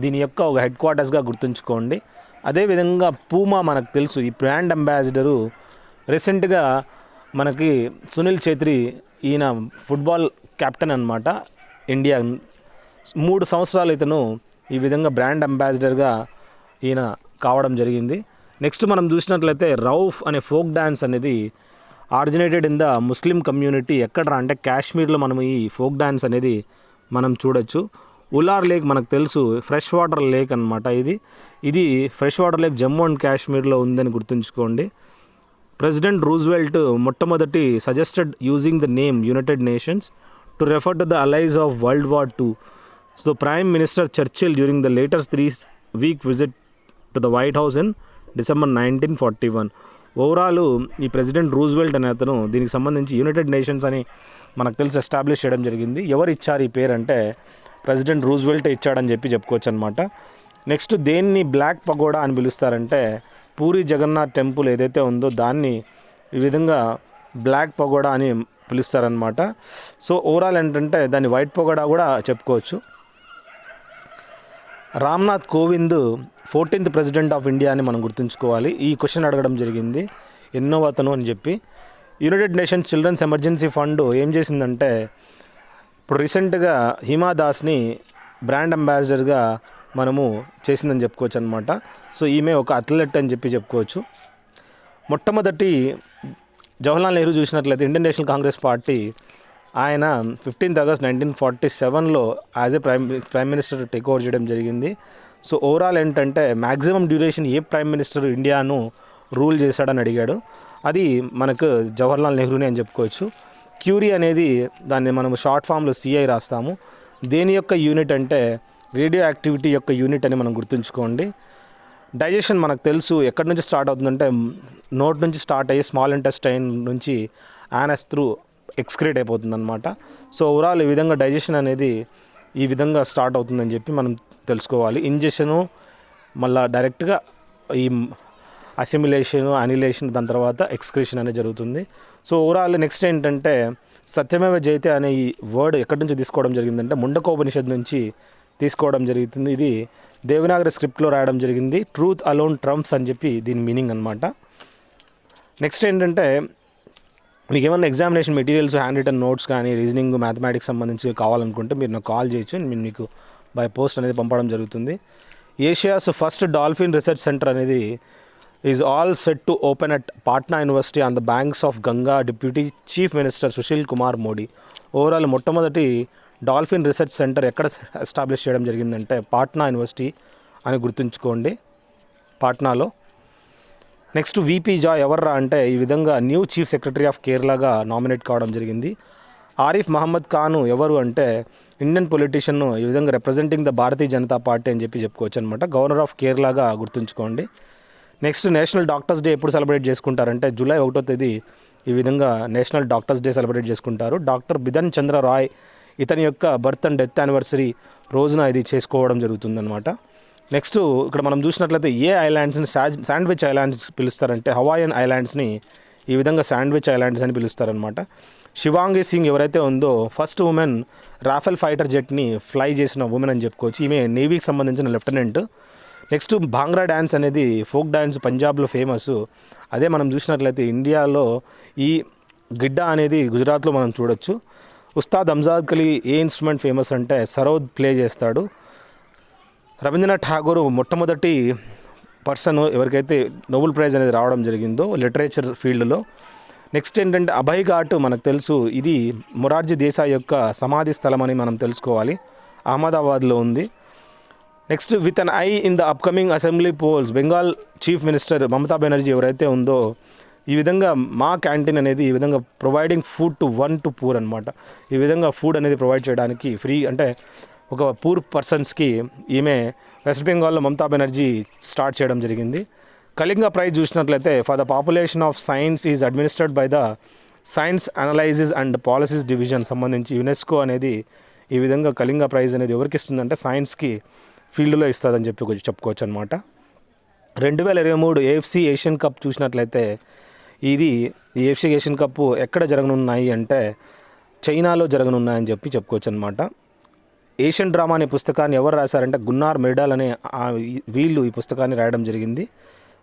దీని యొక్క ఒక హెడ్ క్వార్టర్స్గా గుర్తుంచుకోండి. అదేవిధంగా పూమా మనకు తెలుసు, ఈ బ్రాండ్ అంబాసిడరు రీసెంట్గా మనకి సునీల్ ఛేత్రి, ఈయన ఫుట్బాల్ కెప్టెన్ అనమాట ఇండియా. 3 సంవత్సరాలు ఇతను ఈ విధంగా బ్రాండ్ అంబాసిడర్గా ఈయన కావడం జరిగింది. నెక్స్ట్ మనం చూసినట్లయితే రౌఫ్ అనే ఫోక్ డ్యాన్స్ అనేది originated in the Muslim community. ఎక్కడ అంటే కాశ్మీర్లో మనం ఈ ఫోక్ డ్యాన్స్ అనేది మనం చూడొచ్చు. ఉలార్ లేక్ మనకు తెలుసు, ఫ్రెష్ వాటర్ లేక్ అనమాట. ఇది fresh water lake Jammu and కాశ్మీర్లో ఉందని గుర్తుంచుకోండి. ప్రెసిడెంట్ రూజ్వెల్ట్ మొట్టమొదటి suggested using the name United Nations to refer to the allies of World War II. So prime minister Churchill during the latest 3-week visit to the White House in December 1941. Overall ఈ president Roosevelt అనే అతను దీనికి సంబంధించి United nations అని మనకు తెలిసి establish చేయడం జరిగింది. ఎవరు ఇచ్చారు ఈ పేరు అంటే ప్రెసిడెంట్ రూజ్వెల్ట్ ఇచ్చాడని చెప్పుకోవచ్చు అనమాట. నెక్స్ట్ దేన్ని బ్లాక్ పగోడా అని పిలుస్తారంటే పూరి జగన్నాథ్ టెంపుల్ ఏదైతే ఉందో దాన్ని ఈ విధంగా బ్లాక్ పగోడా అని పిలుస్తారనమాట. సో ఓవరాల్ ఏంటంటే దాన్ని వైట్ పగోడా కూడా చెప్పుకోవచ్చు. Ramnath Kovind 14th president of India అని మనం గుర్తుంచుకోవాలి. ఈ క్వశ్చన్ అడగడం జరిగింది, ఎన్నో అతను అని చెప్పి. United Nations Children's Emergency Fund ఏం చేసిందంటే ఇప్పుడు రీసెంట్గా హిమా దాస్ని బ్రాండ్ అంబాసిడర్గా మనము చేసిందని చెప్పుకోవచ్చు అనమాట. సో ఈమె ఒక అథ్లెట్ అని చెప్పుకోవచ్చు. మొట్టమొదటి జవహర్లాల్ నెహ్రూ చూసినట్లయితే ఇండియన్ నేషనల్ కాంగ్రెస్ పార్టీ ఆయన 15th August 1947లో as a prime minister take over చేయడం జరిగింది. సో ఓవరాల్ ఏంటంటే మ్యాక్సిమం డ్యూరేషన్ ఏ ప్రైమ్ మినిస్టర్ ఇండియాను రూల్ చేశాడని అడిగాడు. అది మనకు జవహర్లాల్ నెహ్రూనే అని చెప్పుకోవచ్చు. క్యూరీ అనేది దాన్ని మనం షార్ట్ ఫామ్లో CI రాస్తాము. దేని యొక్క యూనిట్ అంటే రేడియో యాక్టివిటీ యొక్క యూనిట్ అని మనం గుర్తుంచుకోండి. డైజెషన్ మనకు తెలుసు ఎక్కడి నుంచి స్టార్ట్ అవుతుందంటే నోట్ నుంచి స్టార్ట్ అయ్యి స్మాల్ ఇంటెస్టైన్ నుంచి యానస్ త్రూ ఎక్స్క్రీట్ అయిపోతుంది అనమాట. సో ఓవరాల్ ఈ విధంగా డైజెషన్ అనేది ఈ విధంగా స్టార్ట్ అవుతుందని చెప్పి మనం తెలుసుకోవాలి. ఇంజెషను మళ్ళీ డైరెక్ట్గా ఈ అసిమిలేషను అనిలేషన్ దాని తర్వాత ఎక్స్క్రీషన్ అనేది జరుగుతుంది. సో ఓవరాల్ నెక్స్ట్ ఏంటంటే సత్యమేవ జయతే అనే ఈ వర్డ్ ఎక్కడి నుంచి తీసుకోవడం జరిగిందంటే ముండకోపనిషత్ నుంచి తీసుకోవడం జరుగుతుంది. ఇది దేవనాగరి స్క్రిప్ట్లో రాయడం జరిగింది. ట్రూత్ అలోన్ ట్రంప్స్ అని చెప్పి దీని మీనింగ్ అనమాట. నెక్స్ట్ ఏంటంటే మీకు ఏమన్నా examination materials, handwritten notes కానీ రీజనింగ్, మ్యాథమెటిక్స్ సంబంధించి కావాలనుకుంటే మీరు నాకు కాల్ చేయొచ్చు. నేను మీకు బై పోస్ట్ అనేది పంపడం జరుగుతుంది. Asia's first dolphin research centre అనేది is all set to open at Patna university on the banks of Ganga. Deputy chief minister Sushil Kumar Modi. Overall మొట్టమొదటి డాల్ఫిన్ రీసెర్చ్ సెంటర్ ఎక్కడ ఎస్టాబ్లిష్ చేయడం జరిగిందంటే పాట్నా యూనివర్సిటీ అని గుర్తుంచుకోండి, పాట్నాలో. నెక్స్ట్ VP జాయ్ ఎవర్రా అంటే ఈ విధంగా న్యూ చీఫ్ సెక్రటరీ ఆఫ్ కేరళగా నామినేట్ కావడం జరిగింది. ఆరిఫ్ మహమ్మద్ ఖాన్ ఎవరు అంటే ఇండియన్ పొలిటీషియన్, ఈ విధంగా representing the Bharatiya Janata party అని చెప్పుకోవచ్చు అనమాట. గవర్నర్ ఆఫ్ కేరళగా గుర్తుంచుకోండి. నెక్స్ట్ నేషనల్ డాక్టర్స్ డే ఎప్పుడు సెలబ్రేట్ చేసుకుంటారంటే జూలై 1వ తేదీ ఈ విధంగా నేషనల్ డాక్టర్స్ డే సెలబ్రేట్ చేసుకుంటారు. డాక్టర్ బిధన్ చంద్ర రాయ్ ఇతని యొక్క బర్త్ అండ్ డెత్ యానివర్సరీ రోజున ఇది చేసుకోవడం జరుగుతుందన్నమాట. నెక్స్ట్ ఇక్కడ మనం చూసినట్లయితే ఏ ఐలాండ్స్ని శాండ్విచ్ ఐలాండ్స్ పిలుస్తారంటే హవాయన్ ఐలాండ్స్ని ఈ విధంగా శాండ్విచ్ ఐలాండ్స్ అని పిలుస్తారనమాట. శివాంగి సింగ్ ఎవరైతే ఉందో ఫస్ట్ ఉమెన్ రాఫెల్ ఫైటర్ జెట్ని ఫ్లై చేసిన ఉమెన్ అని చెప్పుకోవచ్చు. ఈమె నేవీకి సంబంధించిన లెఫ్టినెంట్. నెక్స్ట్ భాంగ్రా డ్యాన్స్ అనేది ఫోక్ డ్యాన్స్ పంజాబ్లో ఫేమస్. అదే మనం చూసినట్లయితే ఇండియాలో ఈ గిడ్డా అనేది గుజరాత్లో మనం చూడొచ్చు. ఉస్తాద్ అంజాద్ కలీ ఏ ఇన్స్ట్రుమెంట్ ఫేమస్ అంటే సరోద్ ప్లే చేస్తాడు. రవీంద్రనాథ్ ఠాగూర్ మొట్టమొదటి పర్సన్ ఎవరికైతే నోబెల్ ప్రైజ్ అనేది రావడం జరిగిందో లిటరేచర్ ఫీల్డ్లో. నెక్స్ట్ ఏంటంటే అభయ్ ఘాట్ మనకు తెలుసు, ఇది మొరార్జీ దేశాయ్ యొక్క సమాధి స్థలం అని మనం తెలుసుకోవాలి, అహ్మదాబాద్లో ఉంది. Next with an I in the upcoming assembly poles Bengal chief minister Mamata Banerjee ఎవరైతే ఉందో ఈ విధంగా మా క్యాంటీన్ అనేది ఈ విధంగా providing food to 1 to poor అనమాట. ఈ విధంగా ఫుడ్ అనేది ప్రొవైడ్ చేయడానికి ఫ్రీ అంటే ఒక పూర్ పర్సన్స్కి ఈమె వెస్ట్ బెంగాల్లో మమతా బెనర్జీ స్టార్ట్ చేయడం జరిగింది. కళింగ ప్రైజ్ చూసినట్లయితే for the population of science is administered by the science analysis and policies division సంబంధించి యునెస్కో అనేది ఈ విధంగా కళింగ ప్రైజ్ అనేది ఎవరికి ఇస్తుందంటే సైన్స్కి ఫీల్డ్లో ఇస్తుందని చెప్పుకోవచ్చు అనమాట. 2023 ఏఎఫ్సి ఏషియన్ కప్ చూసినట్లయితే ఇది ఏఎఫ్సి ఏషియన్ కప్ ఎక్కడ జరగనున్నాయి అంటే చైనాలో జరగనున్నాయని చెప్పుకోవచ్చు అనమాట. ఏషియన్ డ్రామా అనే పుస్తకాన్ని ఎవరు రాశారంటే గున్నార్ మిర్డాల్ అనే వీళ్ళు ఈ పుస్తకాన్ని రాయడం జరిగింది.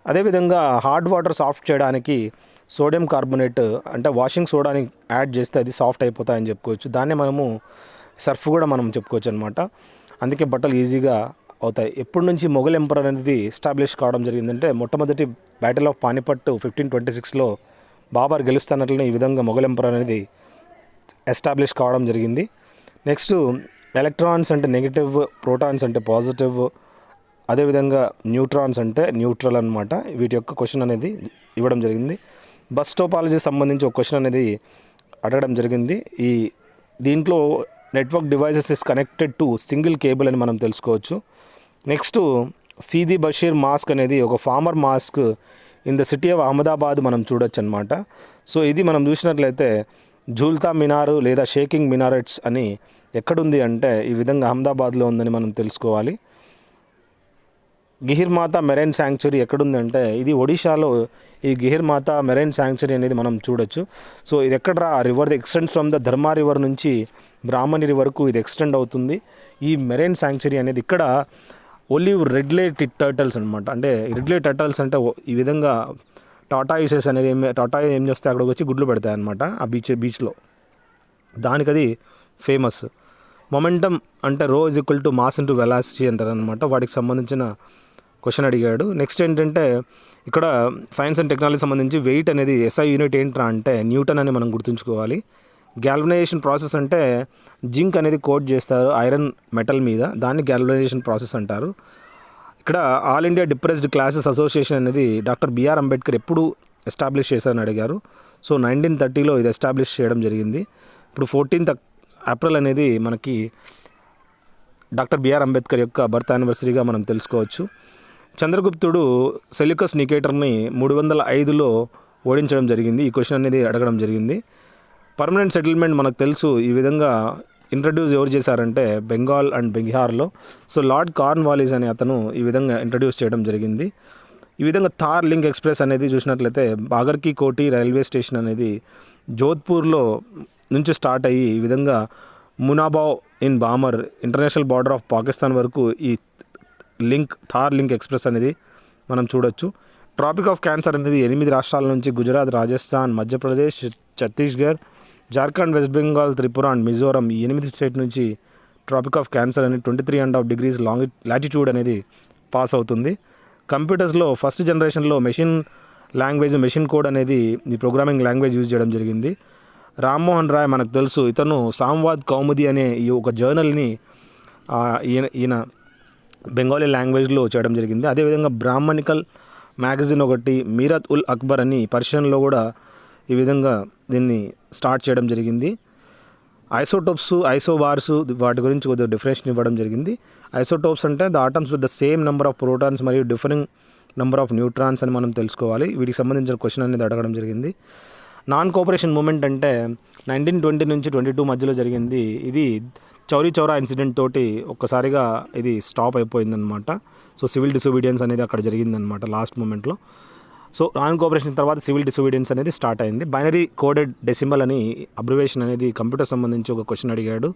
అదేవిధంగా హార్డ్ వాటర్ సాఫ్ట్ చేయడానికి సోడియం కార్బోనేట్ అంటే వాషింగ్ సోడాని యాడ్ చేస్తే అది సాఫ్ట్ అయిపోతాయని చెప్పుకోవచ్చు. దాన్నే మనము సర్ఫ్ కూడా మనం చెప్పుకోవచ్చు అనమాట. అందుకే బట్టలు ఈజీగా అవుతాయి. ఎప్పటి నుంచి మొఘల్ ఎంపరర్ అనేది ఎస్టాబ్లిష్ కావడం జరిగిందంటే మొట్టమొదటి బ్యాటిల్ ఆఫ్ పానిపట్ 1526లో బాబర్ గెలుస్తున్నట్లనే ఈ విధంగా మొఘల్ ఎంపరర్ అనేది ఎస్టాబ్లిష్ కావడం జరిగింది. నెక్స్ట్ ఎలక్ట్రాన్స్ అంటే నెగిటివ్, ప్రోటాన్స్ అంటే పాజిటివ్, అదేవిధంగా న్యూట్రాన్స్ అంటే న్యూట్రల్ అనమాట. వీటి యొక్క క్వశ్చన్ అనేది ఇవ్వడం జరిగింది. బస్ టోపాలజీ సంబంధించి ఒక క్వశ్చన్ అనేది అడగడం జరిగింది. దీంట్లో network devices is connected to single cable అని మనం తెలుసుకోవచ్చు. నెక్స్ట్ సీదీ బషీర్ మాస్క్ అనేది ఒక former mosque in the city of Ahmedabad మనం చూడొచ్చు అనమాట. సో ఇది మనం చూసినట్లయితే జూల్తా మినారు లేదా షేకింగ్ మినారెట్స్ అని ఎక్కడుంది అంటే ఈ విధంగా అహ్మదాబాద్లో ఉందని మనం తెలుసుకోవాలి. గిహిర్మాత మెరైన్ శాంక్చురీ ఎక్కడుందంటే ఇది ఒడిషాలో ఈ గిహిర్మాత మెరైన్ శాంక్చురీ అనేది మనం చూడొచ్చు. సో ఇది ఎక్కడ river extends from the Dharma river నుంచి బ్రాహ్మణి రివర్కు ఇది ఎక్స్టెండ్ అవుతుంది. ఈ మెరైన్ శాంక్చురీ అనేది ఇక్కడ ఒలివ్ రెడ్లెట్ టర్టల్స్ అనమాట. అంటే రెడ్లెట్ టర్టల్స్ అంటే ఈ విధంగా టాటాయిసెస్ అనేది టాటాయి ఏం చేస్తే అక్కడికి వచ్చి గుడ్లు పెడతాయి అనమాట ఆ బీచ్లో. దానికి అది ఫేమస్. మొమెంటమ్ అంటే రో is equal to mass into velocity అంటారు అనమాట. వాటికి సంబంధించిన క్వశ్చన్ అడిగాడు. నెక్స్ట్ ఏంటంటే ఇక్కడ సైన్స్ అండ్ టెక్నాలజీ సంబంధించి వెయిట్ అనేది ఎస్ఐ యూనిట్ ఏంట్రా అంటే న్యూటన్ అని మనం గుర్తుంచుకోవాలి. గ్యాల్వనైజేషన్ ప్రాసెస్ అంటే జింక్ అనేది కోట్ చేస్తారు ఐరన్ మెటల్ మీద, దాన్ని గ్యాల్వనైజేషన్ ప్రాసెస్ అంటారు. ఇక్కడ all India depressed classes association అనేది డాక్టర్ బిఆర్ అంబేద్కర్ ఎప్పుడు ఎస్టాబ్లిష్ చేశారని అడిగారు. సో 1930లో ఇది ఎస్టాబ్లిష్ చేయడం జరిగింది. ఇప్పుడు 14th ఏప్రిల్ అనేది మనకి డాక్టర్ బిఆర్ అంబేద్కర్ యొక్క బర్త్ యానివర్సరీగా మనం తెలుసుకోవచ్చు. చంద్రగుప్తుడు సెల్యూకస్ నికేటర్ని 305లో ఓడించడం జరిగింది. ఈ క్వశ్చన్ అనేది అడగడం జరిగింది. పర్మనెంట్ సెటిల్మెంట్ మనకు తెలుసు ఈ విధంగా ఇంట్రడ్యూస్ ఎవరు చేశారంటే బెంగాల్ అండ్ బీహార్లో. సో లార్డ్ కార్న్వాలిస్ అనే అతను ఈ విధంగా ఇంట్రడ్యూస్ చేయడం జరిగింది. ఈ విధంగా థార్ లింక్ ఎక్స్ప్రెస్ అనేది చూసినట్లయితే బాగర్కి కోటి రైల్వే స్టేషన్ అనేది జోధ్పూర్లో నుంచి స్టార్ట్ అయ్యి ఈ విధంగా Munabao in Barmer international border of Pakistan వరకు ఈ థార్ లింక్ ఎక్స్ప్రెస్ అనేది మనం చూడొచ్చు. ట్రాపిక్ ఆఫ్ క్యాన్సర్ అనేది 8 రాష్ట్రాల నుంచి గుజరాత్, రాజస్థాన్, మధ్యప్రదేశ్, ఛత్తీస్గఢ్, జార్ఖండ్, వెస్ట్ బెంగాల్, త్రిపుర అండ్ మిజోరం ఈ 8 స్టేట్ నుంచి ట్రాపిక్ ఆఫ్ క్యాన్సర్ అనేది 23.5 degrees లాటిట్యూడ్ అనేది పాస్ అవుతుంది. కంప్యూటర్స్లో ఫస్ట్ జనరేషన్లో మెషిన్ కోడ్ అనేది ఈ ప్రోగ్రామింగ్ లాంగ్వేజ్ యూజ్ చేయడం జరిగింది. రామ్మోహన్ రాయ్ మనకు తెలుసు, ఇతను సామ్వాద్ కౌముది అనే ఈ ఒక జర్నల్ని ఈయన బెంగాలీ లాంగ్వేజ్లో చేయడం జరిగింది. అదేవిధంగా బ్రాహ్మణికల్ మ్యాగజైన్ ఒకటి, మీరత్ ఉల్ అక్బర్ అని పర్షియన్లో కూడా ఈ విధంగా దీన్ని స్టార్ట్ చేయడం జరిగింది. ఐసోటోప్స్, ఐసోబార్స్ వాటి గురించి కొద్దిగా డిఫరెన్షన్ ఇవ్వడం జరిగింది. ఐసోటోప్స్ అంటే the atoms with the same number of protons మరియు డిఫరింగ్ నెంబర్ ఆఫ్ న్యూట్రాన్స్ అని మనం తెలుసుకోవాలి. వీటికి సంబంధించిన క్వశ్చన్ అనేది అడగడం జరిగింది. నాన్ కోఆపరేషన్ మూమెంట్ అంటే 1920 నుంచి 22 మధ్యలో జరిగింది. ఇది చౌరీ చౌరా ఇన్సిడెంట్ తోటి ఒక్కసారిగా ఇది స్టాప్ అయిపోయిందనమాట. సో సివిల్ డిసోబీడియన్స్ అనేది అక్కడ జరిగిందనమాట లాస్ట్ మూమెంట్లో. సో నాన్ కోఆపరేషన్ తర్వాత సివిల్ డిసోబీడియన్స్ అనేది స్టార్ట్ అయింది. బైనరీ కోడెడ్ డెసిమల్ అని అబ్రివేషన్ అనేది కంప్యూటర్ సంబంధించి ఒక క్వశ్చన్ అడిగాడు.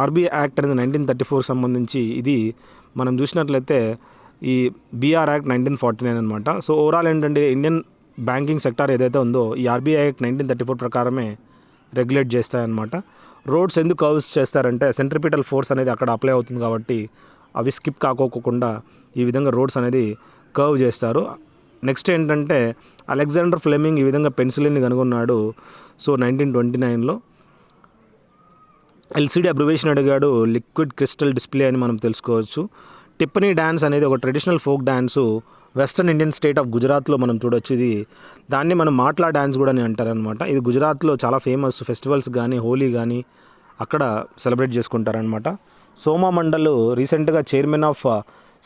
ఆర్బీఐ యాక్ట్ అనేది 1934 సంబంధించి ఇది మనం చూసినట్లయితే ఈ బీఆర్ యాక్ట్ 1949 అనమాట. సో ఓవరాల్ ఏంటంటే ఇండియన్ బ్యాంకింగ్ సెక్టార్ ఏదైతే ఉందో ఈ ఆర్బీఐ యాక్ట్ 1934 ప్రకారమే రెగ్యులేట్ చేస్తాయన్నమాట. రోడ్స్ ఎందుకు కర్వ్స్ చేస్తారంటే సెంట్రిపిటల్ ఫోర్స్ అనేది అక్కడ అప్లై అవుతుంది కాబట్టి అవి స్కిప్ కాకోకుండా ఈ విధంగా రోడ్స్ అనేది కర్వ్ చేస్తారు. నెక్స్ట్ ఏంటంటే అలెగ్జాండర్ ఫ్లెమింగ్ ఈ విధంగా పెన్సిలిన్ని కనుగొన్నాడు. సో 1929లో ఎల్సిడి అబ్రివేషన్ అడిగాడు. లిక్విడ్ క్రిస్టల్ డిస్ప్లే అని మనం తెలుసుకోవచ్చు. టిప్పనీ డ్యాన్స్ అనేది ఒక traditional folk dance western Indian state of గుజరాత్లో మనం చూడొచ్చు. ఇది దాన్ని మనం మాట్లా డ్యాన్స్ కూడా అని అంటారనమాట. ఇది గుజరాత్లో చాలా ఫేమస్. ఫెస్టివల్స్ కానీ హోలీ కానీ అక్కడ సెలబ్రేట్ చేసుకుంటారనమాట. సోమా మండల్ రీసెంట్గా chairman of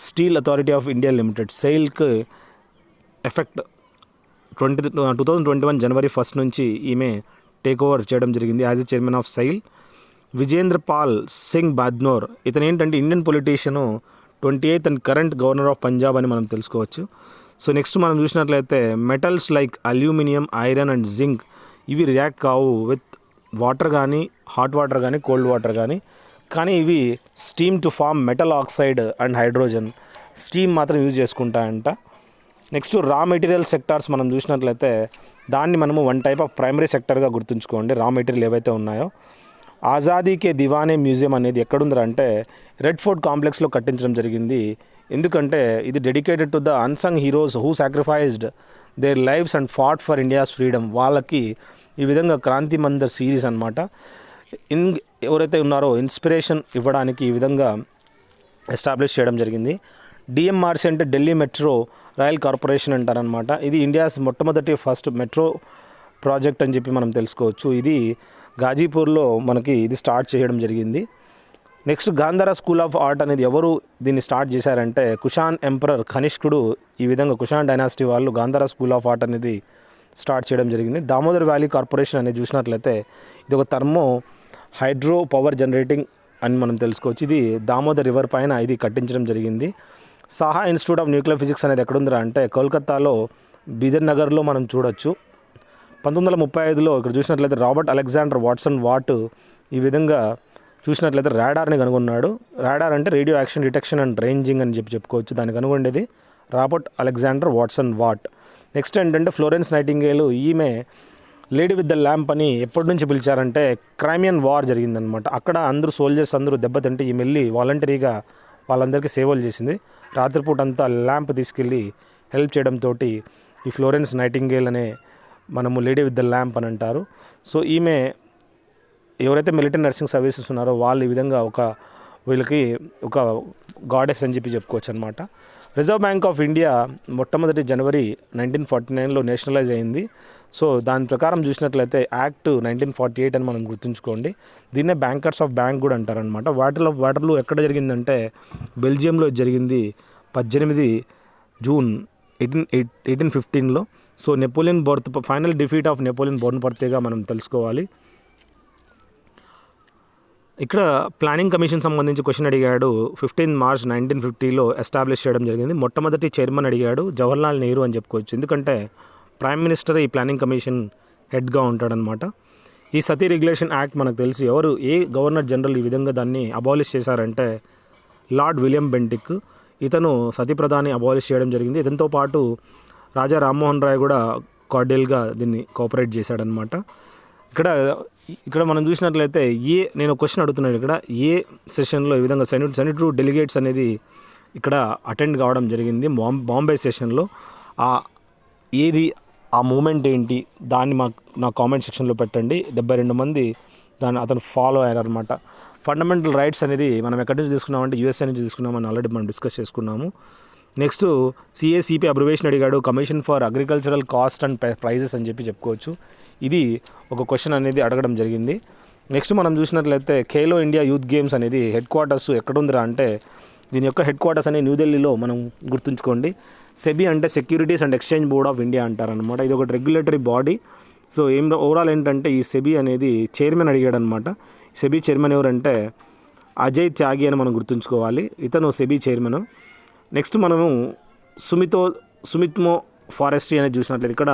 steel authority of India limited సెయిల్కి ఎఫెక్ట్ 2021 జనవరి 1 నుంచి ఈమె టేక్ ఓవర్ చేయడం జరిగింది యాజ్ ఎ చైర్మన్ ఆఫ్ సెయిల్. విజేంద్ర పాల్ సింగ్ బాద్నోర్ ఇతను ఏంటంటే Indian politician 28th and current governor of Punjab అని మనం తెలుసుకోవచ్చు. సో నెక్స్ట్ మనం చూసినట్లయితే metals like aluminium, iron and zinc ఇవి రియాక్ట్ కావు విత్ వాటర్ కానీ హాట్ వాటర్ కానీ కోల్డ్ వాటర్ కానీ ఇవి steam to form metal oxide and hydrogen steam మాత్రం యూజ్ చేసుకుంటాయంట. నెక్స్ట్ రా మెటీరియల్ సెక్టార్స్ మనం చూసినట్లయితే దాన్ని మనము వన్ టైప్ ఆఫ్ ప్రైమరీ సెక్టర్గా గుర్తుంచుకోండి. రా మెటీరియల్ ఏవైతే ఉన్నాయో ఆజాదీకే దివానే మ్యూజియం అనేది ఎక్కడుందంటే రెడ్ ఫోర్ట్ కాంప్లెక్స్లో కట్టించడం జరిగింది. ఎందుకంటే ఇది dedicated to the unsung heroes who sacrificed there lifes and fought for India's freedom. వాళ్ళకి ఈ విధంగా క్రాంతి మందిర్ సిరీస్ అనమాట. ఎవరైతే ఉన్నారో ఇన్స్పిరేషన్ ఇవ్వడానికి ఈ విధంగా ఎస్టాబ్లిష్ చేయడం జరిగింది. డిఎంఆర్సీ అంటే ఢిల్లీ మెట్రో రైల్ కార్పొరేషన్ అంటారనమాట. ఇది ఇండియాస్ మొట్టమొదటి ఫస్ట్ మెట్రో ప్రాజెక్ట్ అని చెప్పి మనం తెలుసుకోవచ్చు. ఇది గాజీపూర్లో మనకి ఇది స్టార్ట్ చేయడం జరిగింది. Next Gandhara school of art అనేది ఎవరు దీన్ని స్టార్ట్ చేశారంటే కుషాన్ ఎంపరర్ కనిష్కుడు ఈ విధంగా కుషాన్ డైనాసిటీ వాళ్ళు గాంధార స్కూల్ ఆఫ్ ఆర్ట్ అనేది స్టార్ట్ చేయడం జరిగింది. దామోదర్ వ్యాలీ కార్పొరేషన్ అనేది చూసినట్లయితే ఇది ఒక థర్మో హైడ్రో పవర్ జనరేటింగ్ అని మనం తెలుసుకోవచ్చు. ఇది దామోదర్ రివర్ పైన ఇది కట్టించడం జరిగింది. Saha institute of nuclear physics అనేది ఎక్కడుందిరా అంటే కోల్కతాలో బీదర్ నగర్లో మనం చూడొచ్చు. 1935లో ఇక్కడ చూసినట్లయితే రాబర్ట్ అలెగ్జాండర్ వాట్సన్ వాట్ ఈ విధంగా చూసినట్లయితే రాడార్ని కనుగొన్నాడు. రాడార్ అంటే radio action detection and ranging అని చెప్పుకోవచ్చు. దాన్ని కనుగొండేది Robert Alexander Watson Watt. Next ఏంటంటే ఫ్లోరెన్స్ నైటింగేల్ ఈమె లేడీ విత్ ద ల్యాంప్ అని ఎప్పటి నుంచి పిలిచారంటే క్రైమియన్ వార్ జరిగిందనమాట. అక్కడ అందరూ సోల్జర్స్ అందరూ దెబ్బతింటే ఈమె వెళ్ళి వాలంటరీగా వాళ్ళందరికీ సేవలు చేసింది. రాత్రిపూట అంతా ల్యాంప్ తీసుకెళ్ళి హెల్ప్ చేయడంతో ఈ ఫ్లోరెన్స్ నైటింగేల్ అనే మనము లేడీ విత్ ద ల్యాంప్ అని అంటారు. సో ఈమె ఎవరైతే మిలిటరీ నర్సింగ్ సర్వీసెస్ ఉన్నారో వాళ్ళు ఈ విధంగా వీళ్ళకి ఒక గాడెస్ అని చెప్పుకోవచ్చు అనమాట. రిజర్వ్ బ్యాంక్ ఆఫ్ ఇండియా మొట్టమొదటి జనవరి 1949లో నేషనలైజ్ అయింది. సో దాని ప్రకారం చూసినట్లయితే యాక్ట్ 1948 అని మనం గుర్తుంచుకోండి. దీన్నే బ్యాంకర్స్ ఆఫ్ బ్యాంక్ కూడా అంటారనమాట. వాటిలో ఎక్కడ జరిగిందంటే బెల్జియంలో జరిగింది 18 జూన్ 1815లో. So Napoleon final defeat of Napoleon బోనపార్టేగా మనం తెలుసుకోవాలి. ఇక్కడ ప్లానింగ్ కమిషన్ సంబంధించి క్వశ్చన్ అడిగాడు. 15 మార్చ్ 1950లో ఎస్టాబ్లిష్ చేయడం జరిగింది. మొట్టమొదటి చైర్మన్ అడిగాడు జవహర్లాల్ నెహ్రూ అని చెప్పుకోవచ్చు. ఎందుకంటే ప్రైమ్ మినిస్టర్ ఈ ప్లానింగ్ కమిషన్ హెడ్గా ఉంటాడనమాట. ఈ సతీ రెగ్యులేషన్ యాక్ట్ మనకు తెలుసు. ఏ గవర్నర్ జనరల్ ఈ విధంగా దాన్ని అబాలిష్ చేశారంటే లార్డ్ విలియం బెంటిక్. ఇతను సతీ ప్రధాని అబాలిష్ చేయడం జరిగింది. ఇతనితో పాటు రాజా రామ్మోహన్ రాయ్ కూడా కార్డియల్గా దీన్ని కోఆపరేట్ చేశాడనమాట. ఇక్కడ మనం చూసినట్లయితే నేను క్వశ్చన్ అడుగుతున్నాను. ఇక్కడ ఏ సెషన్లో ఈ విధంగా సెనేట్ డెలిగేట్స్ అనేది ఇక్కడ అటెండ్ కావడం జరిగింది బాంబే సెషన్లో. ఆ మూమెంట్ ఏంటి దాన్ని నా కామెంట్ సెక్షన్లో పెట్టండి. 72 మంది అతను ఫాలో అయ్యారనమాట. ఫండమెంటల్ రైట్స్ అనేది మనం ఎక్కడి నుంచి తీసుకున్నామంటే యూఎస్ఏ నుంచి తీసుకున్నామని ఆల్రెడీ మనం డిస్కస్ చేసుకున్నాము. నెక్స్ట్ సిఏసిపి అబ్రివేషన్ అడిగాడు. Commission for agricultural cost and prices అని చెప్పుకోవచ్చు. ఇది ఒక క్వశ్చన్ అనేది అడగడం జరిగింది. నెక్స్ట్ మనం చూసినట్లయితే ఖేలో ఇండియా యూత్ గేమ్స్ అనేది హెడ్ క్వార్టర్స్ ఎక్కడుందిరా అంటే దీని యొక్క హెడ్ క్వార్టర్స్ అనేది న్యూఢిల్లీలో మనం గుర్తుంచుకోండి. సెబీ అంటే securities and exchange board of India అంటారనమాట. ఇది ఒకటి రెగ్యులేటరీ బాడీ. సో ఓవరాల్ ఏంటంటే ఈ సెబీ అనేది చైర్మన్ అడిగాడు అనమాట. సెబీ చైర్మన్ ఎవరంటే అజయ్ త్యాగి అని మనం గుర్తుంచుకోవాలి. ఇతను సెబీ చైర్మన్. నెక్స్ట్ మనము సుమితోమో ఫారెస్ట్రీ అనేది చూసినట్లయితే ఇక్కడ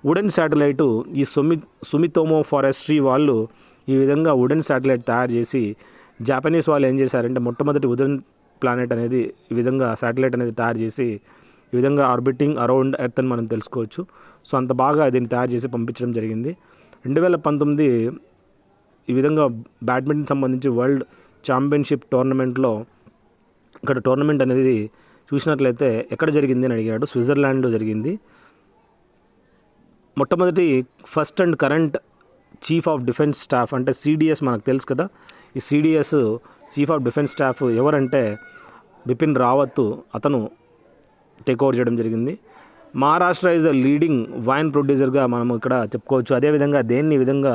వుడెన్ శాటిలైటు ఈ సుమితోమో ఫారెస్ట్రీ వాళ్ళు ఈ విధంగా వుడెన్ శాటిలైట్ తయారు చేసి జాపనీస్ వాళ్ళు ఏం చేశారంటే మొట్టమొదటి వుడెన్ ప్లానెట్ అనేది ఈ విధంగా శాటిలైట్ అనేది తయారు చేసి ఈ విధంగా ఆర్బిటింగ్ అరౌండ్ ఎర్త్ అని మనం తెలుసుకోవచ్చు. సో అంత బాగా దీన్ని తయారు చేసి పంపించడం జరిగింది. 2019 ఈ విధంగా బ్యాడ్మింటన్ సంబంధించి వరల్డ్ ఛాంపియన్షిప్ టోర్నమెంట్లో ఇక్కడ టోర్నమెంట్ అనేది చూసినట్లయితే ఎక్కడ జరిగింది అని అడిగాడు. స్విట్జర్లాండ్లో జరిగింది. మొట్టమొదటి first and current chief of defence staff అంటే సిడిఎస్ మనకు తెలుసు కదా. ఈ CDS chief of defence staff ఎవరంటే బిపిన్ రావత్, అతను టేక్ ఓవర్ చేయడం జరిగింది. Maharashtra is the leading wine ప్రొడ్యూసర్గా మనం ఇక్కడ చెప్పుకోవచ్చు. అదేవిధంగా దేన్ని ఈ విధంగా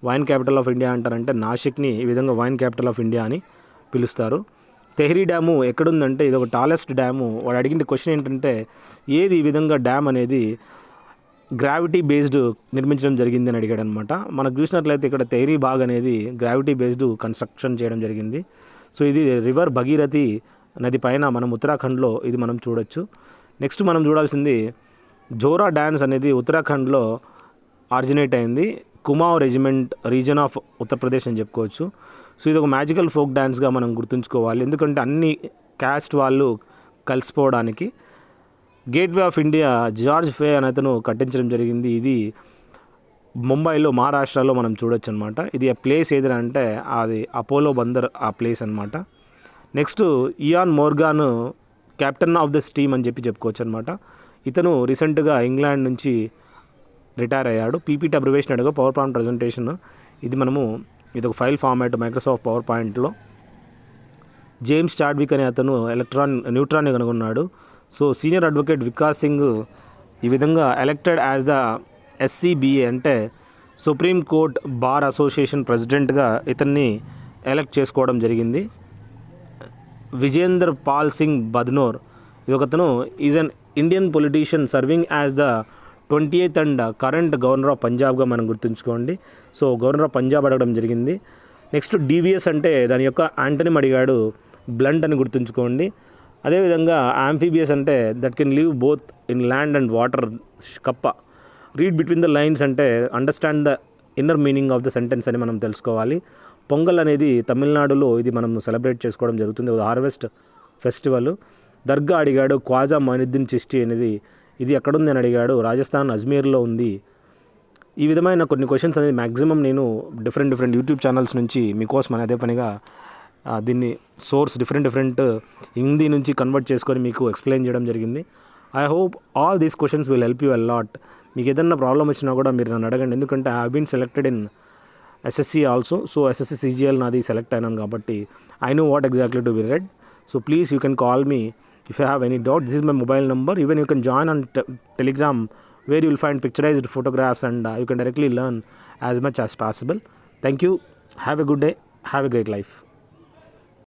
వైన్ క్యాపిటల్ ఆఫ్ ఇండియా అంటారంటే నాసిక్ని ఈ విధంగా వైన్ క్యాపిటల్ ఆఫ్ ఇండియా అని పిలుస్తారు. తెహ్రీ డ్యాము ఎక్కడుందంటే ఇది ఒక టాలెస్ట్ డ్యాము. వాడు అడిగిన క్వశ్చన్ ఏంటంటే ఏది ఈ విధంగా డ్యామ్ అనేది గ్రావిటీ బేస్డ్ నిర్మించడం జరిగింది అని అడిగాడు అనమాట. మనకు చూసినట్లయితే ఇక్కడ తెహ్రీ బాగ్ అనేది గ్రావిటీ బేస్డ్ కన్స్ట్రక్షన్ చేయడం జరిగింది. సో ఇది రివర్ భగీరథి నది పైన మనం ఉత్తరాఖండ్లో ఇది మనం చూడొచ్చు. నెక్స్ట్ మనం చూడాల్సింది జోరా డ్యాన్స్ అనేది ఉత్తరాఖండ్లో ఆరిజినేట్ అయింది. కుమావ్ రెజిమెంట్ రీజన్ ఆఫ్ ఉత్తరప్రదేశ్ అని చెప్పుకోవచ్చు. సో ఇది ఒక మ్యాజికల్ ఫోక్ డ్యాన్స్గా మనం గుర్తుంచుకోవాలి. ఎందుకంటే అన్ని క్యాస్ట్ వాళ్ళు కలిసిపోవడానికి గేట్వే ఆఫ్ ఇండియా జార్జ్ ఫే అని అతను కట్టించడం జరిగింది. ఇది ముంబైలో మహారాష్ట్రలో మనం చూడొచ్చు అనమాట. ఇది ఆ ప్లేస్ ఏదైనా అంటే అది అపోలో బందర్ ఆ ప్లేస్ అనమాట. Next Eoin Morgan captain of this team అని చెప్పుకోవచ్చు అనమాట. ఇతను రీసెంట్గా ఇంగ్లాండ్ నుంచి రిటైర్ అయ్యాడు. పీపీటీ అబ్రివేషన్ అడుగు పవర్ పాయింట్ ప్రజెంటేషన్. ఇది ఒక ఫైల్ ఫార్మాట్ మైక్రోసాఫ్ట్ పవర్ పాయింట్లో. జేమ్స్ చాడ్విక్ అనే అతను న్యూట్రాన్ని కనుగొన్నాడు. So senior advocate Vikas Singh ఈ విధంగా ఎలక్టెడ్ యాజ్ ద SCBA అంటే సుప్రీం కోర్ట్ బార్ అసోసియేషన్ ప్రెసిడెంట్గా ఇతన్ని ఎలక్ట్ చేసుకోవడం జరిగింది. విజేందర్ పాల్ సింగ్ బద్నోర్ ఇది ఒకతను is an Indian politician serving as the 28th and current governor of పంజాబ్గా మనం గుర్తుంచుకోండి. సో గవర్నర్ ఆఫ్ పంజాబ్ అడగడం జరిగింది. నెక్స్ట్ డీవియస్ అంటే దాని యొక్క యాంటనిమ్ అడిగాడు, బ్లంట్ అని గుర్తుంచుకోండి. అదేవిధంగా యాంఫీబియస్ అంటే that can live both in land and water, కప్ప. రీడ్ బిట్వీన్ ద లైన్స్ అంటే understand the inner meaning of the sentence అని మనం తెలుసుకోవాలి. పొంగల్ అనేది తమిళనాడులో ఇది మనం సెలబ్రేట్ చేసుకోవడం జరుగుతుంది, హార్వెస్ట్ ఫెస్టివల్. దర్గా అడిగాడు, ఖ్వాజా మొయినుద్దీన్ చిష్టి అనేది ఇది ఎక్కడుంది అని అడిగాడు, రాజస్థాన్ అజ్మీర్లో ఉంది. ఈ విధమైన కొన్ని క్వశ్చన్స్ అనేది మ్యాక్సిమం నేను డిఫరెంట్ యూట్యూబ్ ఛానల్స్ నుంచి మీకోసం అదే పనిగా దీన్ని సోర్స్ డిఫరెంట్ హిందీ నుంచి కన్వర్ట్ చేసుకొని మీకు ఎక్స్ప్లెయిన్ చేయడం జరిగింది. I hope all these questions will help you a lot. మీకు ఏదన్నా ప్రాబ్లం వచ్చినా కూడా మీరు నన్ను అడగండి, ఎందుకంటే I been selected in SSC also. So SSC CGL నాది సెలెక్ట్ అయినాను కాబట్టి I know what exactly to be read. So please you can call me if you have any doubt. This is my mobile number. Even you can join on Telegram, where you will find picturized photographs and you can directly learn as much as possible. Thank you. Have a good day. Have a great life.